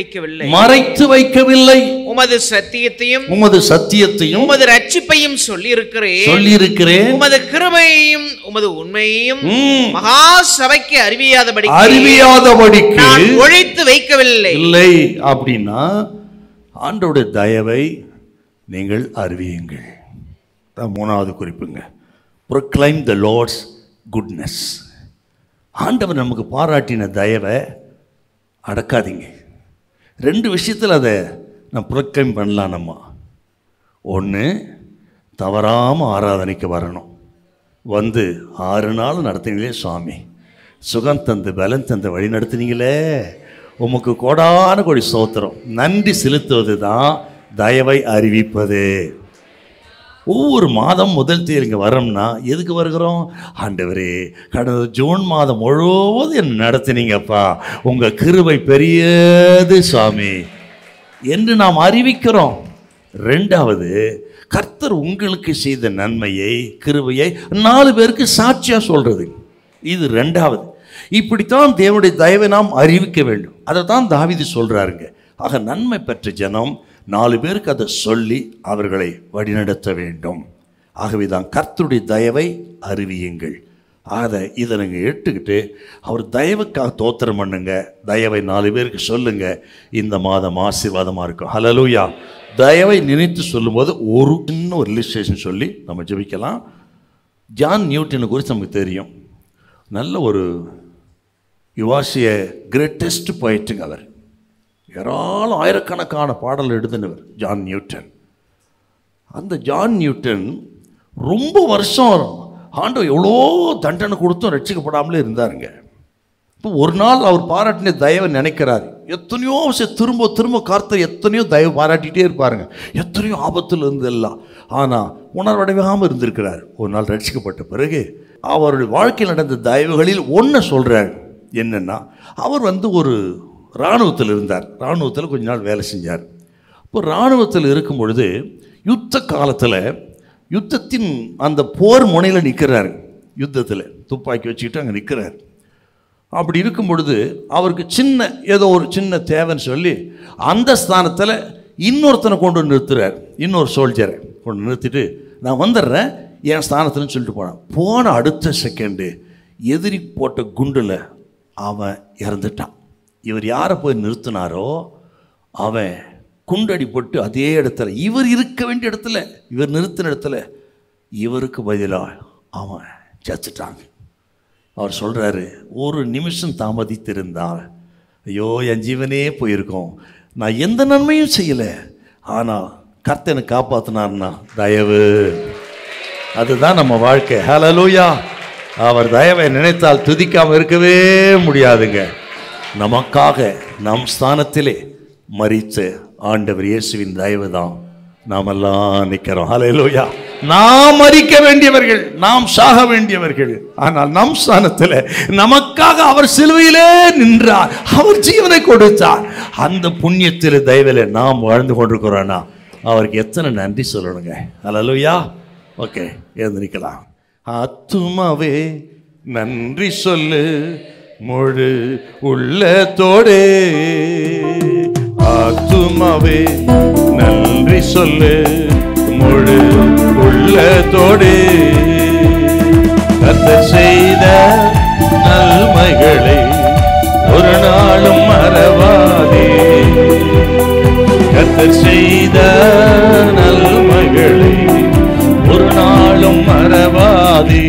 வைக்கவில்லை. உமது சத்தியத்தையும் உமது ரட்சிப்பையும் சொல்லி இருக்கிறேன். உமது கிருபையையும் உமது உண்மையையும் மகா சபைக்கு அறிவியாதபடிக்கு நான் ஒழித்து வைக்கவில்லை. அப்படின்னா ஆண்டவருடைய தயவை நீங்கள் அறிவியுங்கள். 3வது குறிப்புங்க. proclaim the Lord's goodness. ஆண்டவர் நமக்கு பாராட்டின தயவை அடக்காதீங்க. 2 விஷயத்தில் அதை நான் புரக்கம் பண்ணலாம். நம்ம ஒன்று, தவறாமல் ஆராதனைக்கு வரணும். 6 நாள் நடத்துனீங்களே சுவாமி, சுகம் தந்து பலன் தந்து வழி நடத்துனீங்களே, உமக்கு கோடான கோடி ஸ்தோத்திரம். நன்றி செலுத்துவது தான் தயவை அறிவிப்பது. ஒவ்வொரு மாதம் முதல் தேதி இங்கே வரோம்னா எதுக்கு வருகிறோம்? ஆண்டவரே, கடந்த ஜூன் மாதம் முழுவதும் என்ன நடத்தினீங்கப்பா, உங்கள் கிருபை பெரியது சுவாமி என்று நாம் அறிவிக்கிறோம். 2வது, கர்த்தர் உங்களுக்கு செய்த நன்மையை கிருபையை 4 பேருக்கு சாட்சியாக சொல்கிறது. இது 2வது. இப்படித்தான் தேவனுடைய தயவை நாம் அறிவிக்க வேண்டும். அதை தான் தாவீது சொல்கிறாருங்க. ஆக நன்மை பெற்ற ஜனம் 4 பேருக்கு அதை சொல்லி அவர்களை வழிநடத்த வேண்டும். ஆகவே தான் கர்த்தருடைய தயவை அறிவியுங்கள். இதை நீங்கள் எடுத்துக்கிட்டு அவர் தயவுக்காக தோத்திரம் பண்ணுங்க. தயவை 4 பேருக்கு சொல்லுங்க. இந்த மாதம் ஆசீர்வாதமாக இருக்கும். ஹல்லேலூயா. தயவை நினைத்து சொல்லும்போது ஒரு சின்ன ஒரு இல்லுஸ்ட்ரேஷன் சொல்லி நம்ம ஜெபிக்கலாம். ஜான் நியூட்டனை குறித்து நமக்கு தெரியும். நல்ல ஒரு யுவாசிய கிரேட்டஸ்ட் போயிட்டுங்க. அவர் ஏராளம் ஆயிரக்கணக்கான பாடல் எழுதினவர் ஜான் நியூட்டன். அந்த ஜான் நியூட்டன் ரொம்ப வருஷம் ஆண்டவர் எவ்வளோ தண்டனை கொடுத்தும் ரட்சிக்கப்படாமலே இருந்தாருங்க. இப்போ ஒரு நாள் அவர் பாராட்டின தயவை நினைக்கிறாரு. எத்தனையோ விஷயம் திரும்ப திரும்ப கர்த்தர் எத்தனையோ தயவு பாராட்டிகிட்டே இருப்பாருங்க. எத்தனையோ ஆபத்தில் இருந்தெல்லாம். ஆனால் உணர்வடையாமல் இருந்திருக்கிறார். ஒரு நாள் ரட்சிக்கப்பட்ட பிறகு அவருடைய வாழ்க்கையில் நடந்த தயவுகளில் ஒன்று சொல்கிறார். என்னென்னா, அவர் ஒரு இராணுவத்தில் இருந்தார். இராணுவத்தில் கொஞ்ச நாள் வேலை செஞ்சார். இப்போ இராணுவத்தில் இருக்கும் பொழுது யுத்த காலத்தில் யுத்தத்தின் அந்த போர் முனையில் நிற்கிறார். யுத்தத்தில் துப்பாக்கி வச்சுக்கிட்டு அங்கே நிற்கிறார். அப்படி இருக்கும் பொழுது அவருக்கு ஏதோ ஒரு சின்ன தேவைன்னு சொல்லி அந்த ஸ்தானத்தில் இன்னொருத்தனை கொண்டு நிறுத்துறார். இன்னொரு சோல்ஜரை கொண்டு நிறுத்திட்டு, நான் வந்துடுறேன் என் ஸ்தானத்துலன்னு சொல்லிட்டு போன அடுத்த செகண்டு எதிரி போட்ட குண்டில் அவன் இறந்துட்டான். இவர் யாரை போய் நிறுத்தினாரோ அவன் குண்டடி போட்டு அதே இடத்துல, இவர் இருக்க வேண்டிய இடத்துல, இவர் நிறுத்தின இடத்துல இவருக்கு பதிலாக அவன் செத்துட்டாங்க. அவர் சொல்கிறாரு, ஒரு நிமிஷம் தாமதித்திருந்தால் ஐயோ என் ஜீவனே போயிருக்கோம், நான் எந்த நன்மையும் செய்யலை, ஆனால் கர்த்தனை காப்பாற்றினார்னா தயவு. அதுதான் நம்ம வாழ்க்கை. ஹல்லேலூயா. அவர் தயவை நினைத்தால் துதிக்காமல் இருக்கவே முடியாதுங்க. நமக்காக நம் ஸ்தானத்திலே மரித்த ஆண்டவர் இயேசுவின் தயவு தான் நாமெல்லாம் நிற்கிறோம். ஹல்லேலூயா. நாம் மரிக்க வேண்டியவர்கள், நாம் சாக வேண்டியவர்கள், ஆனால் நம் ஸ்தானத்தில் நமக்காக அவர் சிலுவையிலே நின்றார், அவர் ஜீவனை கொடுத்தார். அந்த புண்ணியத்தில் தயவில் நாம் வாழ்ந்து கொண்டிருக்கிறோன்னா அவருக்கு எத்தனை நன்றி சொல்லணுங்க. ஹல்லேலூயா. ஓகே, எழுந்திருக்கலாம். ஆத்துமாவே நன்றி சொல்லு முழு உள்ளத்தோடே, ஆத்துமாவே நன்றி சொல்லு முழு உள்ளத்தோடே, கர்த்தர் செய்த நன்மைகளை ஒரு நாளும் மறவாதே, கர்த்தர் செய்த நன்மைகளை ஒரு நாளும் மறவாதே.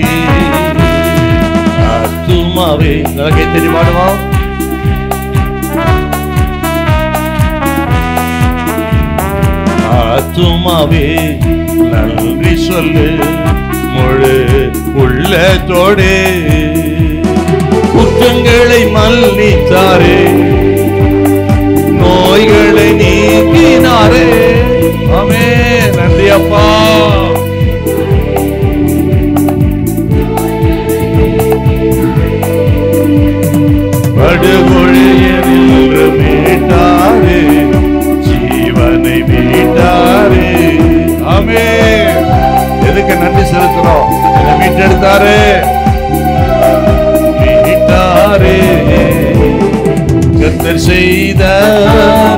ஆத்துமாவே கை தட்டி பாடுவோம். ஆத்துமாவே நன்றி சொல்லு முழு உள்ளத்தோடே, குற்றங்களை மன்னித்தாரே, நோய்களை நீக்கினாரே. ஆமென். நன்றி அப்பா. படுகொழியினின்று மீட்டாரே, ஜீவனை மீட்டாரே. ஆமென். எதுக்கு நன்றி செலுத்துறோம்? என்னை மீட்டெடுத்தாரே, மீட்டாரே. கர்த்தர் செய்த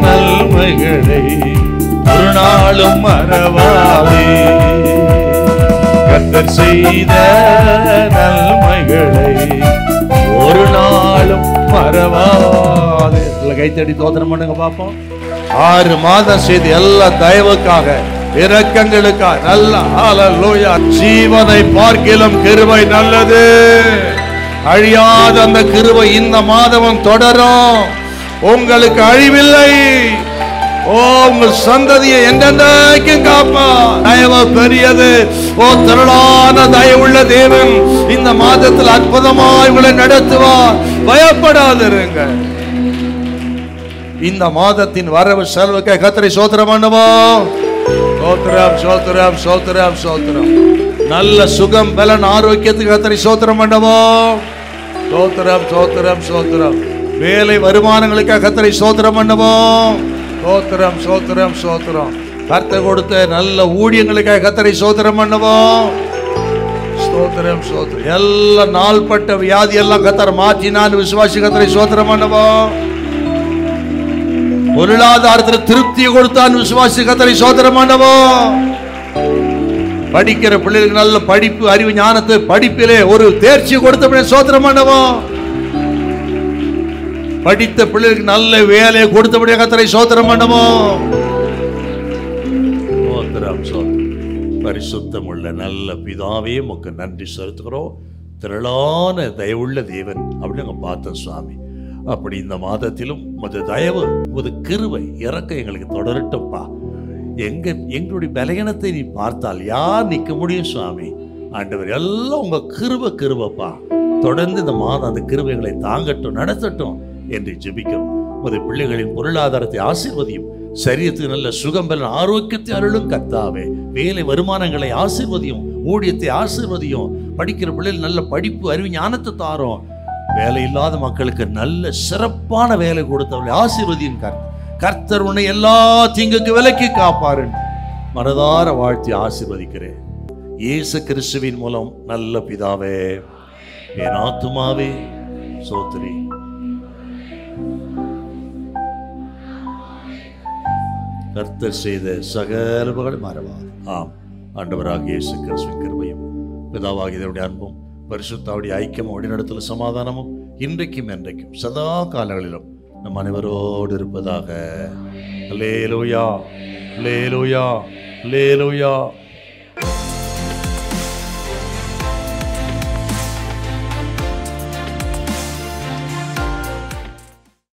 நன்மைகளை ஒரு நாளும் மறவாதே, கர்த்தர் செய்த நன்மைகளை ஒரு நாளும் மறவாதே. கைத்தடி தோத்திரம் பண்ணுங்க பாப்போம். 6 மாதம் செய்து எல்லா தயவுக்காக, இரக்கங்களுக்காக நல்ல ஹல்லேலூயா. ஜீவனை பார்க்கிலும் கிருபை நல்லது. அழியாத அந்த கிருபை இந்த மாதமும் தொடரும். உங்களுக்கு அழிவில்லை. ஓ, உங்கள் சந்ததியை என்றென்றைக்கும் காப்பா. தயவு பெரியது. ஓ, திரளான தயவுள்ள தேவன் இந்த மாதத்தில் அற்புதமாய் உங்களை நடத்துவார். பயப்படாதிருங்க. இந்த மாதத்தின் வரவு செலவுக்கு கர்த்தரை ஸ்தோத்திரம் பண்ணுவோம். ஸ்தோத்திரம், ஸ்தோத்திரம், ஸ்தோத்திரம், ஸ்தோத்திரம். நல்ல சுகம், பலன், ஆரோக்கியத்துக்கு கர்த்தரை ஸ்தோத்திரம் பண்ணுவோம். ஸ்தோத்திரம், ஸ்தோத்திரம், ஸ்தோத்திரம். வேலை வருமானங்களுக்காக கர்த்தரை ஸ்தோத்திரம் பண்ணுவோம். ஸ்தோத்திரம், ஸ்தோத்திரம், ஸ்தோத்திரம். கர்த்தர் கொடுத்த நல்ல ஊழியங்களுக்காக கர்த்தரை ஸ்தோத்திரம் பண்ணுவோம். ஸ்தோத்திரம், ஸ்தோத்திரம். எல்லா நாள்பட்ட வியாதி எல்லாம் கர்த்தர் மாற்றினான் விசுவாசி கர்த்தரை ஸ்தோத்திரம் பண்ணுவோம். பொருளாதாரத்தில் திருப்தியை கொடுத்தான் விசுவாசி கர்த்தரை ஸ்தோத்திரம் பண்ணுவோம். படிக்கிற பிள்ளைகளுக்கு நல்ல படிப்பு, அறிவு, ஞானத்தை, படிப்பிலே ஒரு தேர்ச்சி கொடுத்த ஸ்தோத்திரம் பண்ணுவோம். படித்த பிள்ளைகளுக்கு நல்ல வேலையை கொடுத்தபடியாக கர்த்தரை ஸ்தோத்திரம் பண்ணுவோம். பரிசுத்தம் உள்ள நல்ல பிதாவே உமக்கு நன்றி செலுத்துகிறோம். திரளான தயவுள்ள தேவன் அப்படின்னு நாங்கள் பார்த்தோம் சுவாமி. அப்படி இந்த மாதத்திலும் உமது தயவு, உமது கிருபை, இறக்கம் எங்களுக்கு தொடரட்டும்ப்பா. எங்களுடைய பலகீனத்தை நீ பார்த்தால் யார் நிற்க முடியும் சுவாமி? ஆண்டவர் எல்லாம் உங்க கிருபைப்பா. தொடர்ந்து இந்த மாதம் அந்த கிருபைகளை தாங்கட்டும், நடத்தட்டும் என்று ஜெபிக்கிறோம். உமது பிள்ளைகளின் பொருளாதாரத்தை ஆசீர்வதியும், சரீரத்துக்கு நல்ல சுகம், பலன், ஆரோக்கியத்தை அருளும் கர்த்தாவே. வேலை வருமானங்களை ஆசீர்வதியும், ஊழியத்தை ஆசீர்வதியும். படிக்கிற பிள்ளைகள் நல்ல படிப்பு, அறிவு, ஞானத்தை தாரோம். வேலை இல்லாத மக்களுக்கு நல்ல சிறப்பான வேலை கொடுத்தவர்களை ஆசீர்வதியும். கர்த்தர் உன்னை எல்லா தீங்குக்கு விலக்கி காப்பாரு. மனதார வாழ்த்தி ஆசீர்வதிக்கிறேன் இயேசு கிறிஸ்துவின் மூலம் நல்ல பிதாவே. என் ஆத்துமாவே சோத்திரி. கர்த்தர் செய்த சகல மறவாது. ஆம், ஆண்டவராகிய இயேசு கிறிஸ்துவின் கிருபையும் பிதாவாகிய தேவனுடைய அன்பும் பரிசுத்தாவுடைய ஐக்கியமும் வழிநடத்தலும் சமாதானமும் இன்றைக்கும் என்றைக்கும் சதா காலங்களிலும் நம் அனைவரோடு இருப்பதாக. அல்லேலூயா, அல்லேலூயா, அல்லேலூயா.